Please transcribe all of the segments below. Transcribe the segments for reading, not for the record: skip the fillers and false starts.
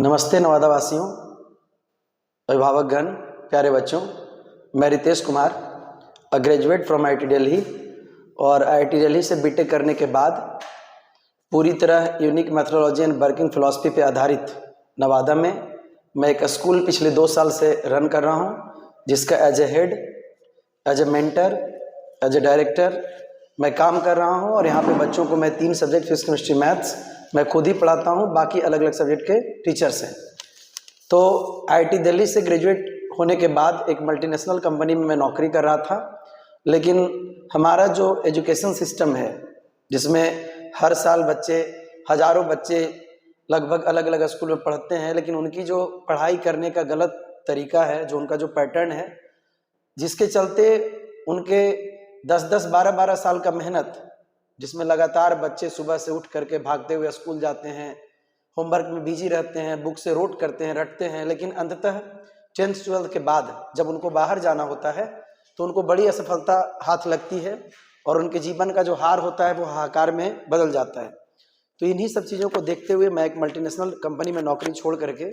नमस्ते नवादा वासियों, अभिभावकगण, प्यारे बच्चों। मैं Ritesh Kumar, a graduate from IIT Delhi, और आईआईटी दिल्ली से बीटेक करने के बाद पूरी तरह unique methodology and working philosophy पे आधारित नवादा में मैं एक स्कूल पिछले 2 साल से रन कर रहा हूँ, जिसका as a head, as a mentor, as a director मैं काम कर रहा हूँ। और यहाँ पे बच्चों को मैं 3 सब्जेक्ट फिजिक्स, केमिस्ट्री, मैथ्स मैं खुद ही पढ़ाता हूँ, बाकी अलग अलग सब्जेक्ट के टीचर्स हैं। तो आईआईटी दिल्ली से ग्रेजुएट होने के बाद एक मल्टीनेशनल कंपनी में मैं नौकरी कर रहा था, लेकिन हमारा जो एजुकेशन सिस्टम है, जिसमें हर साल बच्चे, हज़ारों बच्चे लगभग अलग अलग स्कूल में पढ़ते हैं, लेकिन उनकी जो पढ़ाई करने का गलत तरीका है, जो उनका जो पैटर्न है, जिसके चलते उनके 10-10, 12-12 साल का मेहनत, जिसमें लगातार बच्चे सुबह से उठ करके भागते हुए स्कूल जाते हैं, होमवर्क में बिजी रहते हैं, बुक से रोट करते हैं, रटते हैं, लेकिन अंततः 10th 12th के बाद जब उनको बाहर जाना होता है तो उनको बड़ी असफलता हाथ लगती है और उनके जीवन का जो हार होता है वो हाहाकार में बदल जाता है। तो इन्हीं सब चीज़ों को देखते हुए मैं एक मल्टीनेशनल कंपनी में नौकरी छोड़ करके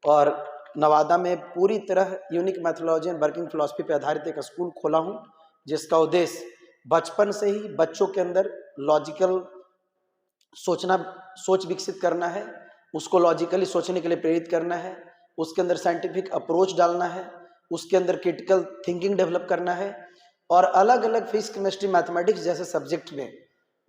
और नवादा में पूरी तरह unique methodology and working philosophy पर आधारित एक स्कूल खोला हूँ, जिसका उद्देश्य बचपन से ही बच्चों के अंदर लॉजिकल सोच विकसित करना है, उसको लॉजिकली सोचने के लिए प्रेरित करना है, उसके अंदर साइंटिफिक अप्रोच डालना है, उसके अंदर क्रिटिकल थिंकिंग डेवलप करना है, और अलग अलग फिजिक्स, केमिस्ट्री, मैथमेटिक्स जैसे सब्जेक्ट में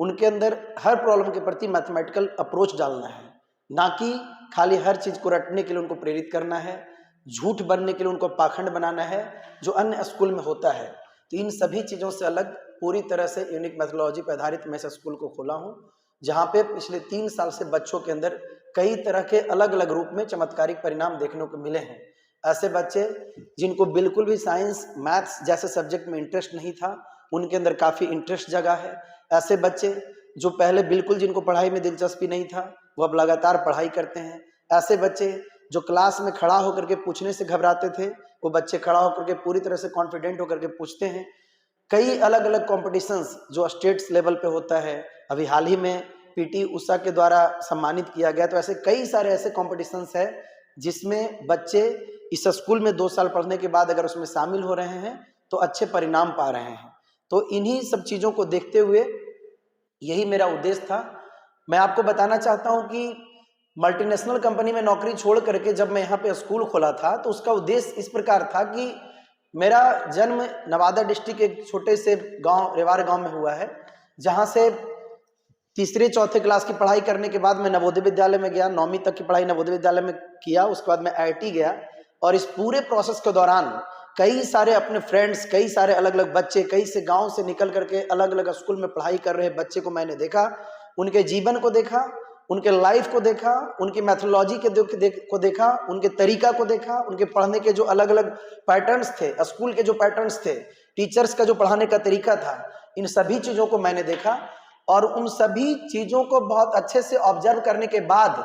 उनके अंदर हर प्रॉब्लम के प्रति मैथमेटिकल अप्रोच डालना है, ना कि खाली हर चीज़ को रटने के लिए उनको प्रेरित करना है, झूठ बनने के लिए उनको पाखंड बनाना है, जो अन्य स्कूल में होता है। तो इन सभी चीज़ों से अलग पूरी तरह से यूनिक मैथोडोलॉजी पर आधारित मैं इस स्कूल को खोला हूँ, जहाँ पे पिछले 3 साल से बच्चों के अंदर कई तरह के अलग अलग रूप में चमत्कारिक परिणाम देखने को मिले हैं। ऐसे बच्चे जिनको बिल्कुल भी साइंस, मैथ्स जैसे सब्जेक्ट में इंटरेस्ट नहीं था, उनके अंदर काफ़ी इंटरेस्ट जगा है। ऐसे बच्चे जो पहले बिल्कुल जिनको पढ़ाई में दिलचस्पी नहीं था, वो अब लगातार पढ़ाई करते हैं। ऐसे बच्चे जो क्लास में खड़ा होकर के पूछने से घबराते थे, वो बच्चे खड़ा होकर के पूरी तरह से कॉन्फिडेंट होकर के पूछते हैं। कई अलग अलग कॉम्पिटिशन्स जो स्टेट्स लेवल पे होता है, अभी हाल ही में पीटी उषा के द्वारा सम्मानित किया गया, तो ऐसे कई सारे ऐसे कॉम्पिटिशन्स हैं जिसमें बच्चे इस स्कूल में 2 साल पढ़ने के बाद अगर उसमें शामिल हो रहे हैं तो अच्छे परिणाम पा रहे हैं। तो इन्हीं सब चीज़ों को देखते हुए यही मेरा उद्देश्य था। मैं आपको बताना चाहता हूँ कि मल्टीनेशनल कंपनी में नौकरी छोड़ करके जब मैं यहाँ पे स्कूल खोला था, तो उसका उद्देश्य इस प्रकार था कि मेरा जन्म नवादा डिस्ट्रिक्ट के एक छोटे से गांव, रेवार गांव में हुआ है, जहां से 3-4 क्लास की पढ़ाई करने के बाद मैं नवोदय विद्यालय में गया। 9वीं तक की पढ़ाई नवोदय विद्यालय में किया, उसके बाद मैं आईआईटी गया, और इस पूरे प्रोसेस के दौरान कई सारे अपने फ्रेंड्स, कई सारे अलग अलग बच्चे, कई से गाँव से निकल करके अलग अलग स्कूल में पढ़ाई कर रहे बच्चे को मैंने देखा, उनके जीवन को देखा, उनके लाइफ को देखा, उनकी मैथोडोलॉजी को देखा, उनके तरीका को देखा, उनके पढ़ने के जो अलग अलग पैटर्न्स थे, स्कूल के जो पैटर्न्स थे, टीचर्स का जो पढ़ाने का तरीका था, इन सभी चीज़ों को मैंने देखा। और उन सभी चीज़ों को बहुत अच्छे से ऑब्जर्व करने के बाद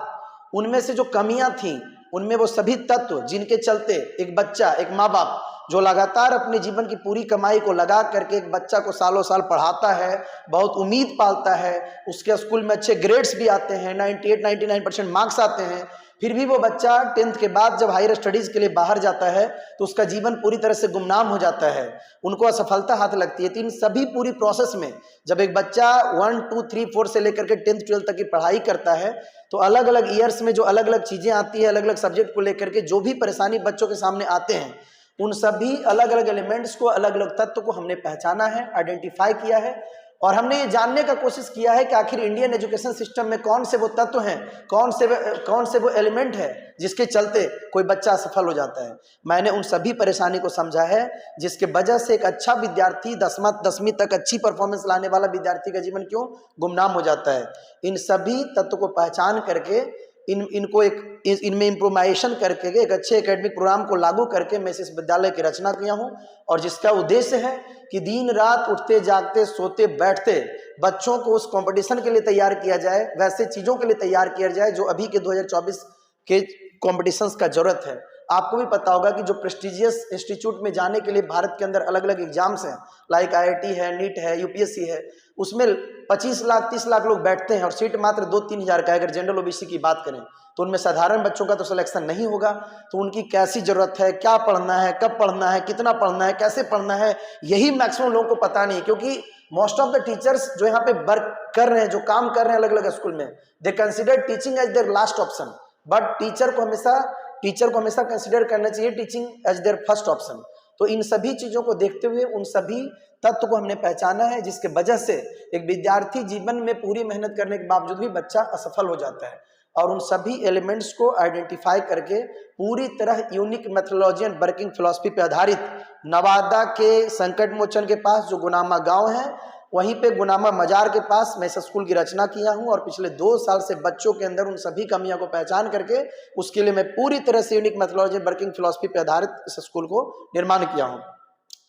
उनमें से जो कमियां थीं, उनमें वो सभी तत्व जिनके चलते एक बच्चा, एक माँ बाप जो लगातार अपने जीवन की पूरी कमाई को लगा करके एक बच्चा को सालों साल पढ़ाता है, बहुत उम्मीद पालता है, उसके स्कूल में अच्छे ग्रेड्स भी आते हैं, 98-99% मार्क्स आते हैं, फिर भी वो बच्चा 10th के बाद जब हायर स्टडीज़ के लिए बाहर जाता है तो उसका जीवन पूरी तरह से गुमनाम हो जाता है, उनको असफलता हाथ लगती है। तो इन सभी पूरी प्रोसेस में जब एक बच्चा 1, 2, 3, 4 से लेकर के 10th 12th तक की पढ़ाई करता है, तो अलग अलग ईयर्स में जो अलग अलग चीज़ें आती है, अलग अलग सब्जेक्ट को लेकर के जो भी परेशानी बच्चों के सामने आते हैं, उन सभी अलग अलग एलिमेंट्स को, अलग अलग तत्व को हमने पहचाना है, आइडेंटिफाई किया है, और हमने ये जानने का कोशिश किया है कि आखिर इंडियन एजुकेशन सिस्टम में कौन से वो तत्व हैं, कौन से वो एलिमेंट है जिसके चलते कोई बच्चा असफल हो जाता है। मैंने उन सभी परेशानी को समझा है, जिसके वजह से एक अच्छा विद्यार्थी 10वीं तक अच्छी परफॉर्मेंस लाने वाला विद्यार्थी का जीवन क्यों गुमनाम हो जाता है। इन सभी तत्व को पहचान करके इनमें इम्प्रोवाइजेशन करके एक अच्छे एकेडमिक प्रोग्राम को लागू करके मैं इस विद्यालय की रचना किया हूँ, और जिसका उद्देश्य है कि दिन रात उठते जागते सोते बैठते बच्चों को उस कंपटीशन के लिए तैयार किया जाए, वैसे चीज़ों के लिए तैयार किया जाए जो अभी के 2024 के कॉम्पिटिशन्स का जरूरत है। आपको भी पता होगा कि जो प्रेस्टिजियस इंस्टीट्यूट में जाने के लिए भारत के अंदर अलग अलग एग्जाम्स हैं, लाइक IIT है, नीट है, UPSC है, उसमें 25 लाख 30 लाख लोग बैठते हैं और सीट मात्र 2-3 हज़ार का है। अगर जनरल OBC की बात करें तो उनमें साधारण बच्चों का तो सिलेक्शन नहीं होगा। तो उनकी कैसी जरूरत है, क्या पढ़ना है, कब पढ़ना है, कितना पढ़ना है, कैसे पढ़ना है, यही मैक्सिमम लोगों को पता नहीं। क्योंकि मोस्ट ऑफ द टीचर्स जो यहाँ पे वर्क कर रहे हैं, जो काम कर रहे हैं अलग अलग स्कूल में, they consider teaching as their last option, but teacher को हमेशा कंसिडर करना चाहिए teaching as their first option. तो इन सभी चीजों को देखते हुए उन सभी तत्व को हमने पहचाना है, जिसके वजह से एक विद्यार्थी जीवन में पूरी मेहनत करने के बावजूद भी बच्चा असफल हो जाता है। और उन सभी एलिमेंट्स को आइडेंटिफाई करके पूरी तरह unique methodology and working philosophy पर आधारित नवादा के संकट मोचन के पास जो गुनामा गांव है, वहीं पे गुनामा मजार के पास मैं इस स्कूल की रचना किया हूं। और पिछले 2 साल से बच्चों के अंदर उन सभी कमियों को पहचान करके उसके लिए मैं पूरी तरह से unique methodology and working philosophy पर आधारित इस स्कूल को निर्माण किया हूं।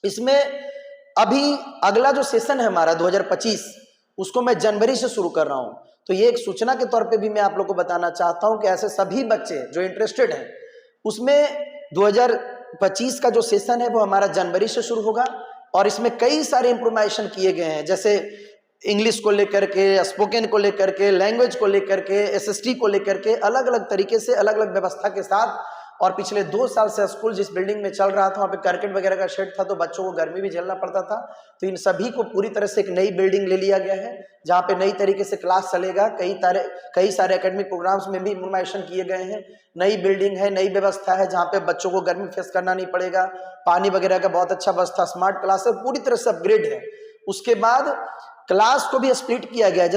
इसमें अभी अगला जो सेशन है हमारा 2025, उसको मैं जनवरी से शुरू कर रहा हूं। तो ये एक सूचना के तौर पे भी मैं आप लोग को बताना चाहता हूं कि ऐसे सभी बच्चे जो इंटरेस्टेड हैं, उसमें 2025 का जो सेशन है वो हमारा जनवरी से शुरू होगा। और इसमें कई सारे इंप्रूवाइजेशन किए गए हैं, जैसे इंग्लिश को लेकर के, स्पोकन को लेकर के, लैंग्वेज को लेकर के, SST को लेकर के, अलग अलग तरीके से अलग अलग व्यवस्था के साथ। और पिछले 2 साल से स्कूल जिस बिल्डिंग में चल रहा था वहाँ पे करकट वगैरह का शेड था, तो बच्चों को गर्मी भी झेलना पड़ता था। तो इन सभी को पूरी तरह से एक नई बिल्डिंग ले लिया गया है, जहाँ पे नई तरीके से क्लास चलेगा। कई सारे एकेडमिक प्रोग्राम्स में भी इंफॉर्मेशन किए गए हैं। नई बिल्डिंग है, नई व्यवस्था है, जहाँ पे बच्चों को गर्मी फेस करना नहीं पड़ेगा, पानी वगैरह का बहुत अच्छा व्यवस्था, स्मार्ट क्लास है, पूरी तरह से अपग्रेड है। उसके बाद क्लास को भी स्प्लिट किया गया है,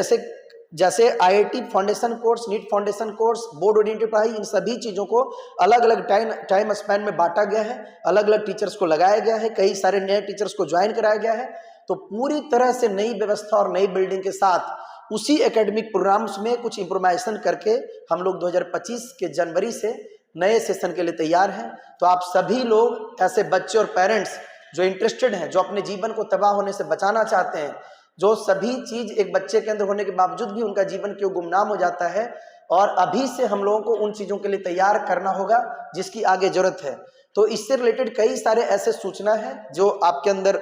जैसे IIT foundation course, NEET foundation course, board oriented पढ़ाई, इन सभी चीज़ों को अलग अलग टाइम स्पैन में बांटा गया है, अलग अलग टीचर्स को लगाया गया है, कई सारे नए टीचर्स को ज्वाइन कराया गया है। तो पूरी तरह से नई व्यवस्था और नई बिल्डिंग के साथ उसी एकेडमिक प्रोग्राम्स में कुछ इंप्रूवाइजेशन करके हम लोग 2025 के जनवरी से नए सेशन के लिए तैयार हैं। तो आप सभी लोग ऐसे बच्चे और पेरेंट्स जो इंटरेस्टेड हैं, जो अपने जीवन को तबाह होने से बचाना चाहते हैं, जो सभी चीज एक बच्चे के अंदर होने के बावजूद भी उनका जीवन क्यों गुमनाम हो जाता है, और अभी से हम लोगों को उन चीजों के लिए तैयार करना होगा जिसकी आगे जरूरत है। तो इससे रिलेटेड कई सारे ऐसे सूचना है जो आपके अंदर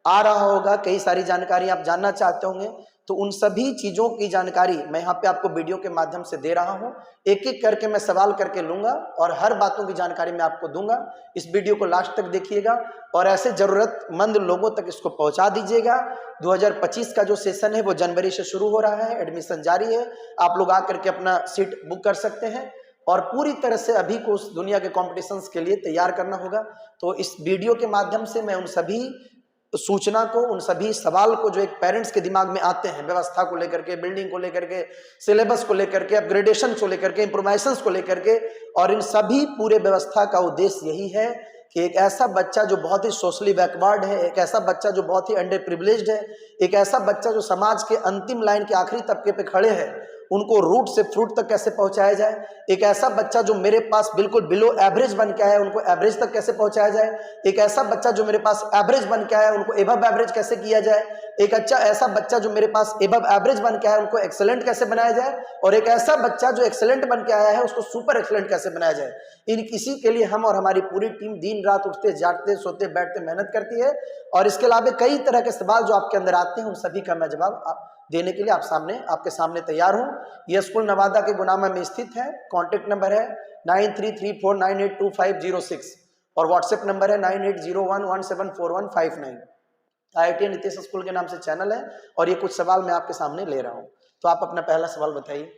आ रहा होगा, कई सारी जानकारी आप जानना चाहते होंगे। तो उन सभी चीजों की जानकारी मैं यहाँ पे आपको वीडियो के माध्यम से दे रहा हूँ। एक एक करके मैं सवाल करके लूंगा और हर बातों की जानकारी मैं आपको दूंगा। इस वीडियो को लास्ट तक देखिएगा और ऐसे जरूरतमंद लोगों तक इसको पहुंचा दीजिएगा। 2025 का जो सेशन है वो जनवरी से शुरू हो रहा है, एडमिशन जारी है। आप लोग आकर के अपना सीट बुक कर सकते हैं और पूरी तरह से अभी को उस दुनिया के कॉम्पिटिशन्स के लिए तैयार करना होगा। तो इस वीडियो के माध्यम से मैं उन सभी सूचना को, उन सभी सवाल को जो एक पेरेंट्स के दिमाग में आते हैं, व्यवस्था को लेकर के, बिल्डिंग को लेकर के, सिलेबस को लेकर के, अपग्रेडेशन को लेकर के, इंप्रूवाइजेशंस को लेकर के, और इन सभी पूरे व्यवस्था का उद्देश्य यही है कि एक ऐसा बच्चा जो बहुत ही सोशली बैकवर्ड है, एक ऐसा बच्चा जो बहुत ही अंडर प्रिविलेज्ड है, एक ऐसा बच्चा जो समाज के अंतिम लाइन के आखिरी तबके पे खड़े हैं, उनको रूट से फ्रूट तक कैसे पहुंचाया जाए। एक ऐसा बच्चा जो मेरे पास बिल्कुल बिलो एवरेज बन के आया है, उनको एवरेज तक कैसे पहुंचाया जाए। एक ऐसा बच्चा जो मेरे पास एवरेज बन के आया है, उनको एबव एवरेज कैसे किया जाए। एक ऐसा बच्चा जो मेरे पास एबव एवरेज बन के आया है, उनको एक्सेलेंट कैसे बनाया जाए। और एक ऐसा बच्चा जो एक्सेलेंट बन के आया है, उसको सुपर एक्सेलेंट कैसे बनाया जाए। इसी के लिए हम और हमारी पूरी टीम दिन रात उठते जागते सोते बैठते मेहनत करती है। और इसके अलावा कई तरह के सवाल जो आपके अंदर आते हैं, उन सभी का मैं जवाब देने के लिए आपके सामने तैयार हूं। यह स्कूल नवादा के गुनामा में स्थित है। कॉन्टेक्ट नंबर है 9334982506 और व्हाट्सएप नंबर है 9801174159। IIT नीतीश स्कूल के नाम से चैनल है और ये कुछ सवाल मैं आपके सामने ले रहा हूं। तो आप अपना पहला सवाल बताइए।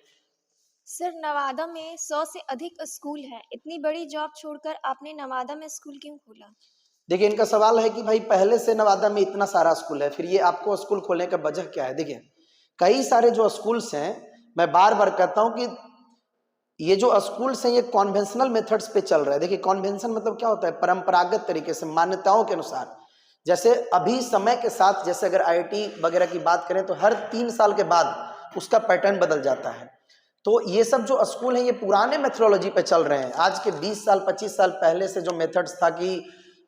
सर, नवादा में 100 से अधिक स्कूल है, इतनी बड़ी जॉब छोड़कर आपने नवादा में स्कूल क्यों खोला? देखिए, इनका सवाल है कि भाई पहले से नवादा में इतना सारा स्कूल है, फिर ये आपको स्कूल खोलने का वजह क्या है। देखिए, कई सारे जो स्कूल्स हैं, मैं बार बार कहता हूं कि ये जो स्कूल्स हैं ये कॉन्वेंशनल मेथड्स पे चल रहा है। देखिए, कॉन्वेंशन मतलब क्या होता है, परंपरागत तरीके से, मान्यताओं के अनुसार। जैसे अभी समय के साथ, जैसे अगर IIT वगैरह की बात करें तो हर 3 साल के बाद उसका पैटर्न बदल जाता है। तो ये सब जो स्कूल हैं ये पुराने मेथोडोलॉजी पे चल रहे हैं। आज के 20 साल 25 साल पहले से जो मेथड्स था कि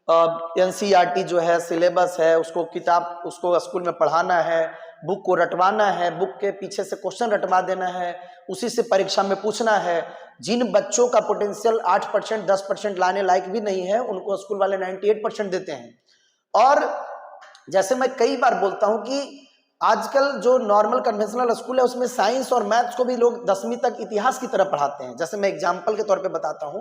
NCERT जो है, सिलेबस है, उसको स्कूल में पढ़ाना है, बुक को रटवाना है, बुक के पीछे से क्वेश्चन रटवा देना है, उसी से परीक्षा में पूछना है, जिन बच्चों का पोटेंशियल 8%, 10% लाने लायक भी नहीं है, उनको स्कूल वाले 98% देते हैं। और जैसे मैं कई बार बोलता हूं कि आजकल जो नॉर्मल कन्वेंशनल स्कूल है उसमें साइंस और मैथ्स को भी लोग 10वीं तक इतिहास की तरह पढ़ाते हैं। जैसे मैं एग्जांपल के तौर पे बताता हूं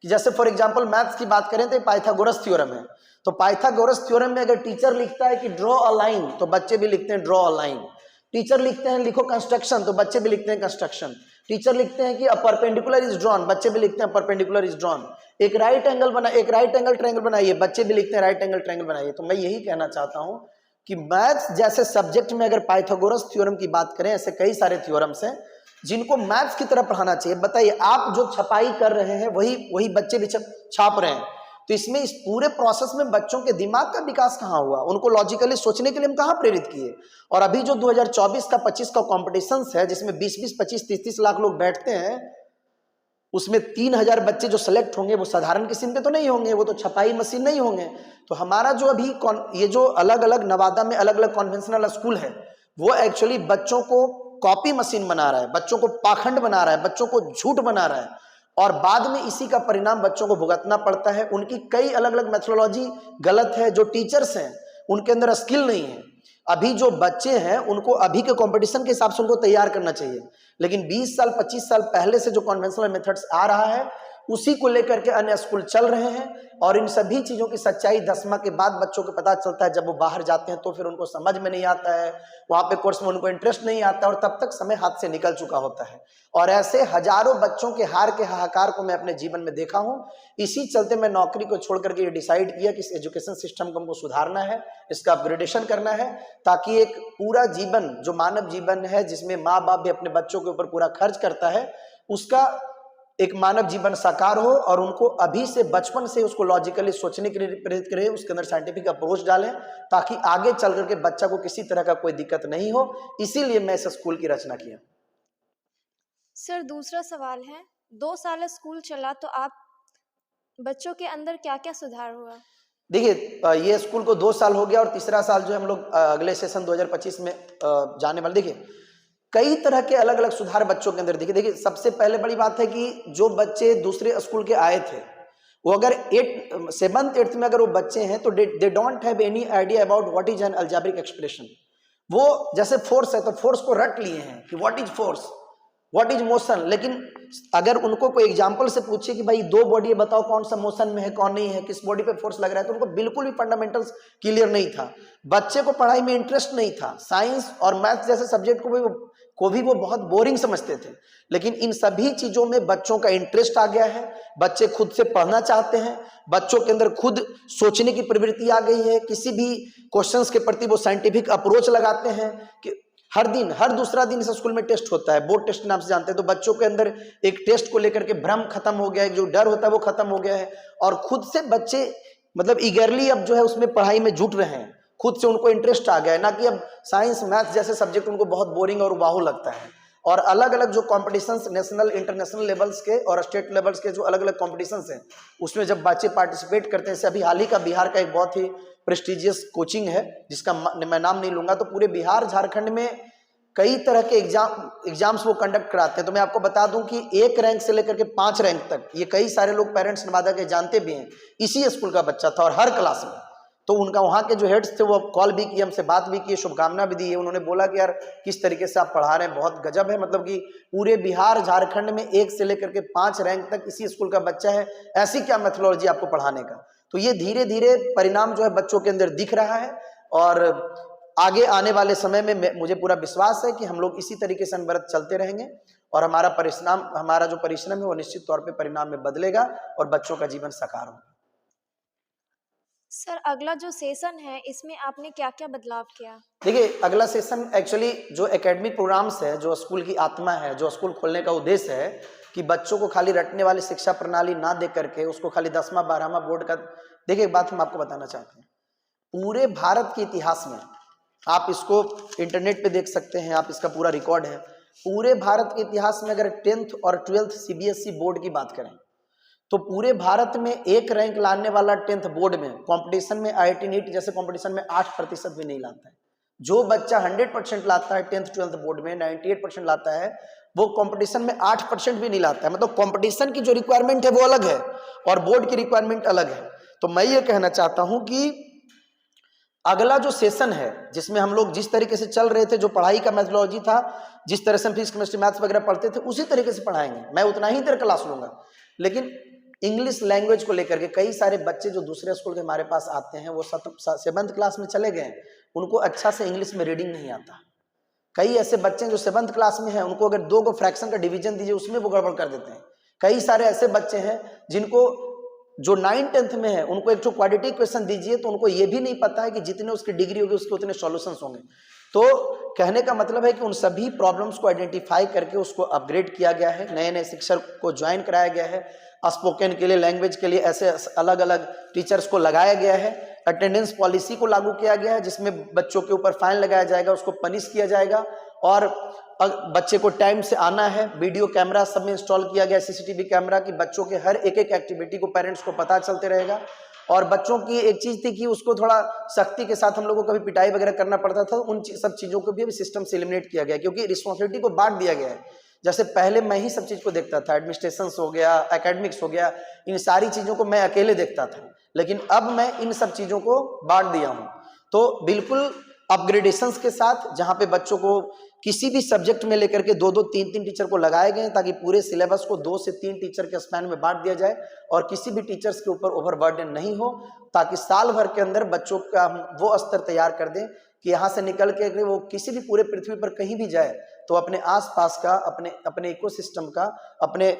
कि जैसे फॉर एग्जांपल मैथ्स की बात करें तो पाइथागोरस थ्योरम है। तो पाइथागोरस थ्योरम में अगर टीचर लिखता है कि ड्रॉ अ लाइन, तो बच्चे भी लिखते हैं ड्रॉ अ लाइन। टीचर लिखते हैं लिखो कंस्ट्रक्शन, तो बच्चे भी लिखते हैं कंस्ट्रक्शन। टीचर लिखते हैं कि अ परपेंडिकुलर इज ड्रॉन, बच्चे भी लिखते हैं परपेंडिकुलर इज ड्रॉन। एक राइट एंगल ट्रायंगल बनाइए, बच्चे भी लिखते हैं राइट एंगल ट्रायंगल बनाइए। तो मैं यही कहना चाहता हूं कि मैथ्स जैसे सब्जेक्ट में अगर पाइथागोरस थ्योरम की बात करें, ऐसे कई सारे थ्योरम्स हैं जिनको मैथ्स की तरह पढ़ाना चाहिए। बताइए, आप जो छपाई कर रहे हैं वही बच्चे भी छाप रहे हैं। तो इसमें इस पूरे प्रोसेस में बच्चों के दिमाग का विकास कहाँ हुआ, उनको लॉजिकली सोचने के लिए हम कहाँ प्रेरित किए। और अभी जो 2024 का 25 का कॉम्पिटिशन है, जिसमें 20-20, 25-30 लाख लोग बैठते हैं, उसमें 3000 बच्चे जो सेलेक्ट होंगे वो साधारण किस्म के तो नहीं होंगे, वो तो छपाई मशीन नहीं होंगे। तो हमारा जो अभी ये जो अलग अलग नवादा में अलग अलग कॉन्वेंशनल स्कूल है, वो एक्चुअली बच्चों को कॉपी मशीन बना रहा है, बच्चों को पाखंड बना रहा है, बच्चों को झूठ बना रहा है, और बाद में इसी का परिणाम बच्चों को भुगतना पड़ता है। उनकी कई अलग अलग मेथोडोलॉजी गलत है। जो टीचर्स हैं उनके अंदर स्किल नहीं है। अभी जो बच्चे हैं उनको अभी के कंपटीशन के हिसाब से उनको तैयार करना चाहिए, लेकिन 20 साल 25 साल पहले से जो कन्वेंशनल मेथड्स आ रहा है उसी को लेकर के अन्य स्कूल चल रहे हैं। और इन सभी चीजों की सच्चाई 10वां के बाद बच्चों को पता चलता है। जब वो बाहर जाते हैं तो फिर उनको समझ में नहीं आता है, वहां पे कोर्स में उनको इंटरेस्ट नहीं आता, और तब तक समय हाथ से निकल चुका होता है। और ऐसे हजारों बच्चों के हार के हाहाकार को मैं अपने जीवन में देखा हूं। इसी चलते मैं नौकरी को छोड़ करके ये डिसाइड किया कि इस एजुकेशन सिस्टम को हमको सुधारना है, इसका अपग्रेडेशन करना है, ताकि एक पूरा जीवन जो मानव जीवन है, जिसमें माँ बाप भी अपने बच्चों के ऊपर पूरा खर्च करता है, उसका एक मानव जीवन साकार हो। और उनको अभी से बचपन से उसको लॉजिकली सोचने के लिए प्रेरित करें, उसके अंदर साइंटिफिक अप्रोच डालें, ताकि आगे चल करके बच्चा को किसी तरह का कोई दिक्कत नहीं हो। इसीलिए मैं इस स्कूल की रचना किया। सर, दूसरा सवाल है, 2 साल स्कूल चला तो आप बच्चों के अंदर क्या क्या सुधार हुआ? देखिए, ये स्कूल को 2 साल हो गया और तीसरा साल जो हम लोग अगले सेशन 2025 में जाने वाले। देखिए, कई तरह के अलग अलग सुधार बच्चों के अंदर दिखे। देखिए, सबसे पहले बड़ी बात है कि जो बच्चे दूसरे स्कूल के आए थे, वो अगर 7th 8th में अगर वो बच्चे हैं तो they don't have any idea about what is an algebraic expression. वो जैसे फोर्स है तो फोर्स को रट लिए हैं कि what is force, what is motion. लेकिन अगर उनको कोई एग्जाम्पल से पूछे कि भाई 2 बॉडी बताओ कौन सा मोशन में है कौन नहीं है, किस बॉडी पे फोर्स लग रहा है, तो उनको बिल्कुल भी फंडामेंटल्स क्लियर नहीं था। बच्चे को पढ़ाई में इंटरेस्ट नहीं था। साइंस और मैथ्स जैसे सब्जेक्ट को भी वो बहुत बोरिंग समझते थे। लेकिन इन सभी चीजों में बच्चों का इंटरेस्ट आ गया है, बच्चे खुद से पढ़ना चाहते हैं, बच्चों के अंदर खुद सोचने की प्रवृत्ति आ गई है। किसी भी क्वेश्चंस के प्रति वो साइंटिफिक अप्रोच लगाते हैं। कि हर दिन, हर दूसरा दिन इस स्कूल में टेस्ट होता है, बोर्ड टेस्ट नाम से जानते हैं। तो बच्चों के अंदर एक टेस्ट को लेकर के भ्रम खत्म हो गया है, जो डर होता है वो खत्म हो गया है, और खुद से बच्चे मतलब ईगरली अब जो है उसमें पढ़ाई में जुट रहे हैं। खुद से उनको इंटरेस्ट आ गया है, ना कि अब साइंस मैथ्स जैसे सब्जेक्ट उनको बहुत बोरिंग और वाहू लगता है। और अलग अलग जो कॉम्पिटिशन्स नेशनल इंटरनेशनल लेवल्स के और स्टेट लेवल्स के जो अलग अलग कॉम्पिटिशन्स हैं, उसमें जब बच्चे पार्टिसिपेट करते हैं, अभी हाल ही का बिहार का एक बहुत ही प्रेस्टिजियस कोचिंग है जिसका मैं नाम नहीं लूंगा, तो पूरे बिहार झारखंड में कई तरह के एग्जाम्स वो कंडक्ट कराते हैं। तो मैं आपको बता दूं कि 1 रैंक से लेकर के 5 रैंक तक, ये कई सारे लोग पेरेंट्स नवादा के जानते भी हैं, इसी स्कूल का बच्चा था, और हर क्लास में। तो उनका वहाँ के जो हेड्स थे वो कॉल भी किए, हमसे बात भी की, शुभकामना भी दी है। उन्होंने बोला कि यार किस तरीके से आप पढ़ा रहे हैं, बहुत गजब है। मतलब कि पूरे बिहार झारखंड में 1 से लेकर के 5 रैंक तक इसी स्कूल का बच्चा है, ऐसी क्या मेथोडोलॉजी आपको पढ़ाने का। तो ये धीरे धीरे परिणाम जो है बच्चों के अंदर दिख रहा है, और आगे आने वाले समय में मुझे पूरा विश्वास है कि हम लोग इसी तरीके से अनवरत चलते रहेंगे, और हमारा जो परिश्रम है वो निश्चित तौर पे परिणाम में बदलेगा और बच्चों का जीवन साकार होगा। सर, अगला जो सेशन है इसमें आपने क्या क्या बदलाव किया? देखिए, अगला सेशन एक्चुअली जो एकेडमिक प्रोग्राम्स है, जो स्कूल की आत्मा है, जो स्कूल खोलने का उद्देश्य है कि बच्चों को खाली रटने वाली शिक्षा प्रणाली ना दे करके उसको खाली 10वां 12वां बोर्ड का। देखिए, एक बात हम आपको बताना चाहते हैं, पूरे भारत के इतिहास में, आप इसको इंटरनेट पे देख सकते हैं, आप इसका पूरा रिकॉर्ड है, पूरे भारत के इतिहास में अगर 10th और 12th सीबीएसई बोर्ड की बात करें तो पूरे भारत में 1 रैंक लाने वाला 10th बोर्ड में कंपटीशन में IIT नीट जैसे कंपटीशन में 8% भी नहीं लाता है। जो बच्चा 100% लाता है 10th 12th बोर्ड में, 98% लाता है, वो कंपटीशन में 8% भी नहीं लाता है। मतलब कंपटीशन की जो रिक्वायरमेंट है वो अलग है और बोर्ड की रिक्वायरमेंट अलग है। तो मैं ये कहना चाहता हूं कि अगला जो सेशन है जिसमें हम लोग जिस तरीके से चल रहे थे, जो पढ़ाई का मेथोडोलॉजी था, जिस तरह से हम फिजिक्स केमिस्ट्री मैथ्स वगैरह पढ़ते थे, उसी तरीके से पढ़ाएंगे। मैं उतना ही देर क्लास लूंगा, लेकिन इंग्लिश लैंग्वेज को लेकर के कई सारे बच्चे जो दूसरे स्कूल के हमारे पास आते हैं, वो 7th क्लास में चले गए, उनको अच्छा से इंग्लिश में रीडिंग नहीं आता। कई ऐसे बच्चे जो 7th क्लास में हैं, उनको अगर 2 को फ्रैक्शन का डिवीजन दीजिए उसमें वो गड़बड़ कर देते हैं। कई सारे ऐसे बच्चे हैं जिनको जो 9th-10th में है, उनको एक क्वाड्रेटिक क्वेश्चन दीजिए तो उनको ये भी नहीं पता है कि जितने उसकी डिग्री होगी उसके उतने सॉल्यूशंस होंगे। तो कहने का मतलब है कि उन सभी प्रॉब्लम्स को आइडेंटिफाई करके उसको अपग्रेड किया गया है, नए नए शिक्षक को ज्वाइन कराया गया है, स्पोकन के लिए, लैंग्वेज के लिए ऐसे अलग अलग टीचर्स को लगाया गया है, अटेंडेंस पॉलिसी को लागू किया गया है जिसमें बच्चों के ऊपर फाइन लगाया जाएगा, उसको पनिश किया जाएगा, और बच्चे को टाइम से आना है। वीडियो कैमरा सब में इंस्टॉल किया गया, सीसीटीवी कैमरा, की बच्चों के हर एक एक एक्टिविटी को पेरेंट्स को पता चलते रहेगा। और बच्चों की एक चीज थी कि उसको थोड़ा सख्ती के साथ हम लोगों को कभी पिटाई वगैरह करना पड़ता था, उन सब चीजों को भी अभी सिस्टम से एलिमिनेट किया गया, क्योंकि रिस्पॉन्सिबिलिटी को बांट दिया गया है। जैसे पहले मैं ही सब चीज को देखता था, एडमिनिस्ट्रेशन हो गया, एकेडमिक्स हो गया, इन सारी चीजों को मैं अकेले देखता था, लेकिन अब मैं इन सब चीजों को बांट दिया हूं। तो बिल्कुल अपग्रेडेशंस के साथ, जहां पे बच्चों को किसी भी सब्जेक्ट में लेकर के 2-2, 3-3 टीचर को लगाए गए ताकि पूरे सिलेबस को 2 से 3 टीचर के स्पैन में बांट दिया जाए और किसी भी टीचर्स के ऊपर ओवरबर्डन नहीं हो, ताकि साल भर के अंदर बच्चों का हम वो स्तर तैयार कर दें कि यहाँ से निकल के वो किसी भी पूरे पृथ्वी पर कहीं भी जाए तो अपने आसपास का, अपने इकोसिस्टम का, अपने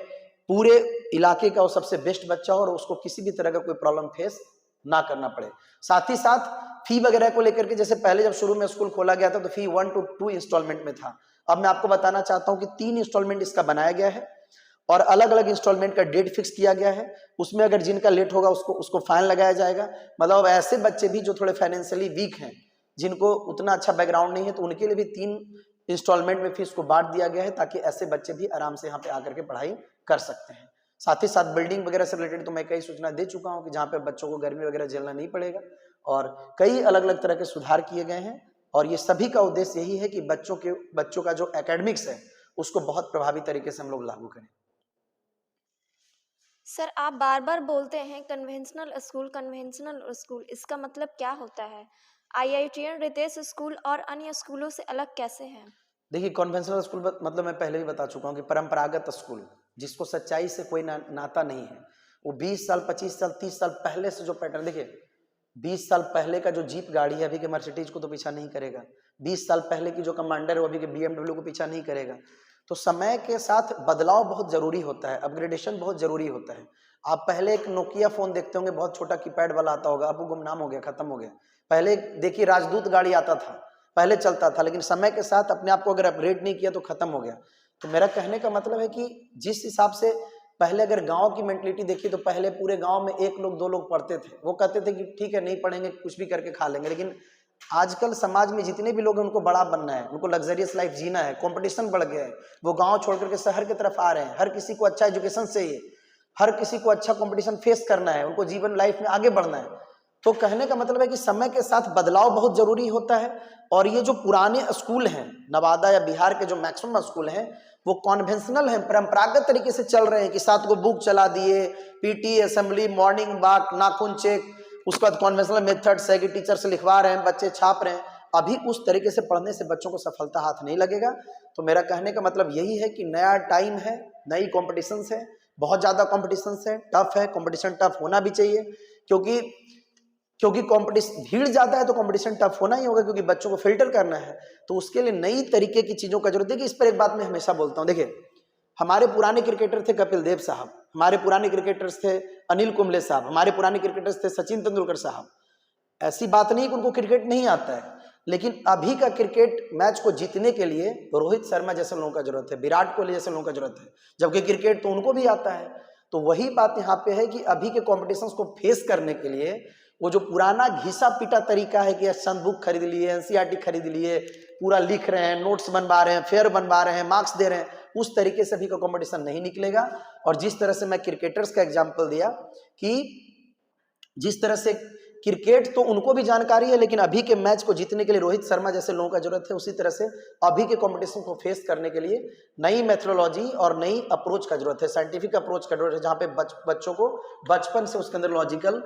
पूरे इलाके का वो सबसे बेस्ट बच्चा हो और उसको किसी भी तरह का कोई प्रॉब्लम फेस ना करना पड़े। साथ ही साथ फी वगैरह को लेकर के, जैसे पहले जब शुरू में स्कूल खोला गया था तो फी 1 to 2 इंस्टॉलमेंट में था। अब मैं आपको बताना चाहता हूं कि 3 इंस्टॉलमेंट इसका बनाया गया है और अलग अलग इंस्टॉलमेंट का डेट फिक्स किया गया है। उसमें अगर जिनका लेट होगा उसको फाइन लगाया जाएगा। मतलब ऐसे बच्चे भी जो थोड़े फाइनेंशियली वीक हैं, जिनको उतना अच्छा बैकग्राउंड नहीं है, तो उनके लिए भी 3 इंस्टॉलमेंट में फीस को बांट दिया गया है ताकि ऐसे बच्चे भी आराम से यहाँ पे आकर के पढ़ाई कर सकते हैं। साथ ही साथ बिल्डिंग वगैरह से रिलेटेड तो मैं कई सूचना दे चुका हूँ कि जहाँ पे बच्चों को गर्मी वगैरह झेलना नहीं पड़ेगा, और कई अलग अलग तरह के सुधार किए गए हैं। और ये सभी का उद्देश्य यही है कि बच्चों का जो एकेडमिक्स है उसको बहुत प्रभावी तरीके से हम लोग लागू करें। सर, आप बार बार बोलते हैं कन्वेंशनल स्कूल, इसका मतलब क्या होता है? IITian रितेश स्कूल और अन्य स्कूलों से अलग कैसे हैं? देखिए, कन्वेंशनल स्कूल मतलब मैं पहले भी बता चुका हूँ कि परंपरागत स्कूल, जिसको सच्चाई से कोई नाता नहीं है, वो 20 साल, 25 साल, 30 साल पहले से जो पैटर्न, देखिए 20 साल पहले का जो जीप गाड़ी है अभी के मर्सिडीज को तो पीछा नहीं करेगा, 20 साल पहले की जो कमांडर है वो अभी के BMW को पीछा नहीं करेगा। तो समय के साथ बदलाव बहुत जरूरी होता है, अपग्रेडेशन बहुत जरूरी होता है। आप पहले एक नोकिया फोन देखते होंगे, बहुत छोटा कीपैड वाला आता होगा, अब वो गुमनाम हो गया, खत्म हो गया। पहले देखिए राजदूत गाड़ी आता था, पहले चलता था, लेकिन समय के साथ अपने आप को अगर अपग्रेड नहीं किया तो खत्म हो गया। तो मेरा कहने का मतलब है कि जिस हिसाब से पहले अगर गांव की मेंटलिटी देखी तो पहले पूरे गांव में 1 लोग 2 लोग पढ़ते थे, वो कहते थे कि ठीक है नहीं पढ़ेंगे, कुछ भी करके खा लेंगे। लेकिन आजकल समाज में जितने भी लोग हैं उनको बड़ा बनना है, उनको लग्जरियस लाइफ जीना है, कंपटीशन बढ़ गया है, वो गांव छोड़ करके शहर की तरफ आ रहे हैं। हर किसी को अच्छा एजुकेशन चाहिए, हर किसी को अच्छा कंपटीशन फेस करना है, उनको जीवन लाइफ में आगे बढ़ना है। तो कहने का मतलब है कि समय के साथ बदलाव बहुत जरूरी होता है। और ये जो पुराने स्कूल हैं, नवादा या बिहार के जो मैक्सिमम स्कूल हैं, वो कॉन्वेंशनल हैं, परंपरागत तरीके से चल रहे हैं कि 7 को बुक चला दिए, PT, असेंबली, मॉर्निंग वॉक, नाखून चेक, उसके बाद कॉन्वेंशनल मेथड्स है कि टीचर से लिखवा रहे हैं, बच्चे छाप रहे हैं। अभी उस तरीके से पढ़ने से बच्चों को सफलता हाथ नहीं लगेगा। तो मेरा कहने का मतलब यही है कि नया टाइम है, नई कॉम्पिटिशन है, बहुत ज्यादा कॉम्पिटिशन है, टफ है, कॉम्पिटिशन टफ होना भी चाहिए, क्योंकि कॉम्पिटिशन भीड़ ज्यादा है तो कंपटीशन टफ होना ही होगा, क्योंकि बच्चों को फिल्टर करना है। तो उसके लिए नई तरीके की चीजों का जरूरत है। कि इस पर एक बात मैं हमेशा बोलता हूँ, देखिए हमारे पुराने क्रिकेटर थे कपिल देव साहब, हमारे पुराने क्रिकेटर्स थे अनिल कुंबले साहब, हमारे पुराने क्रिकेटर्स थे सचिन तेंदुलकर साहब। ऐसी बात नहीं कि उनको क्रिकेट नहीं आता है, लेकिन अभी का क्रिकेट मैच को जीतने के लिए रोहित शर्मा जैसे लोगों का जरूरत है, विराट कोहली जैसे लोगों का जरूरत है, जबकि क्रिकेट तो उनको भी आता है। तो वही बात यहाँ पे है कि अभी के कॉम्पिटिशन्स को फेस करने के लिए वो जो पुराना घिसा पिटा तरीका है कि चंद बुक खरीद लिए, NCERT खरीद लिए, पूरा लिख रहे हैं, नोट्स बनवा रहे हैं, फेयर बनवा रहे हैं, मार्क्स दे रहे हैं, उस तरीके से भी का कंपटीशन नहीं निकलेगा। और जिस तरह से मैं क्रिकेटर्स का एग्जांपल दिया कि जिस तरह से क्रिकेट तो उनको भी जानकारी है, लेकिन अभी के मैच को जीतने के लिए रोहित शर्मा जैसे लोगों का जरूरत है, उसी तरह से अभी के कंपटीशन को फेस करने के लिए नई मेथोडोलॉजी और नई अप्रोच का जरूरत है, साइंटिफिक अप्रोच का जरूरत है, जहाँ पे बच्चों को बचपन से उसके अंदर लॉजिकल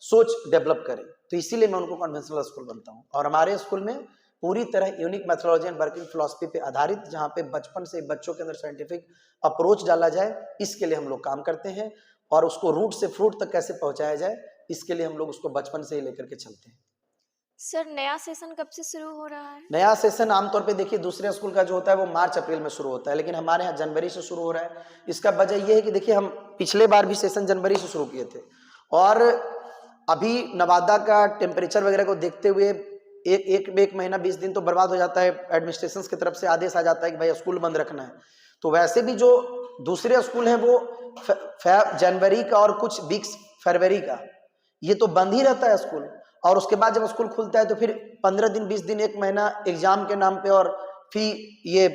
सोच डेवलप करें। तो इसीलिए मैं उनको कन्वेंशनल स्कूल बनता हूँ। और हमारे स्कूल में पूरी तरह unique methodology and working philosophy पे आधारित, जहाँ पे बचपन से बच्चों के अंदर साइंटिफिक अप्रोच डाला जाए, इसके लिए हम लोग काम करते हैं। और उसको रूट से फ्रूट तक कैसे पहुंचाया जाए, इसके लिए हम लोग उसको बचपन से ही लेकर के चलते हैं। सर नया सेशन कब से शुरू हो रहा है? नया सेशन आमतौर पे देखिए दूसरे स्कूल का जो होता है वो मार्च अप्रैल में शुरू होता है, लेकिन हमारे यहाँ जनवरी से शुरू हो रहा है। इसका वजह ये है कि देखिए हम पिछले बार भी सेशन जनवरी से शुरू किए थे, और अभी नवादा का टेम्परेचर वगैरह को देखते हुए एक महीना 20 दिन तो बर्बाद हो जाता है। एडमिनिस्ट्रेशन की तरफ से आदेश आ जाता है कि भाई स्कूल बंद रखना है। तो वैसे भी जो दूसरे स्कूल हैं वो जनवरी का और कुछ वीक्स फरवरी का, ये तो बंद ही रहता है स्कूल। और उसके बाद जब स्कूल खुलता है तो फिर 15 दिन 20 दिन एक महीना एग्जाम के नाम पे और फिर ये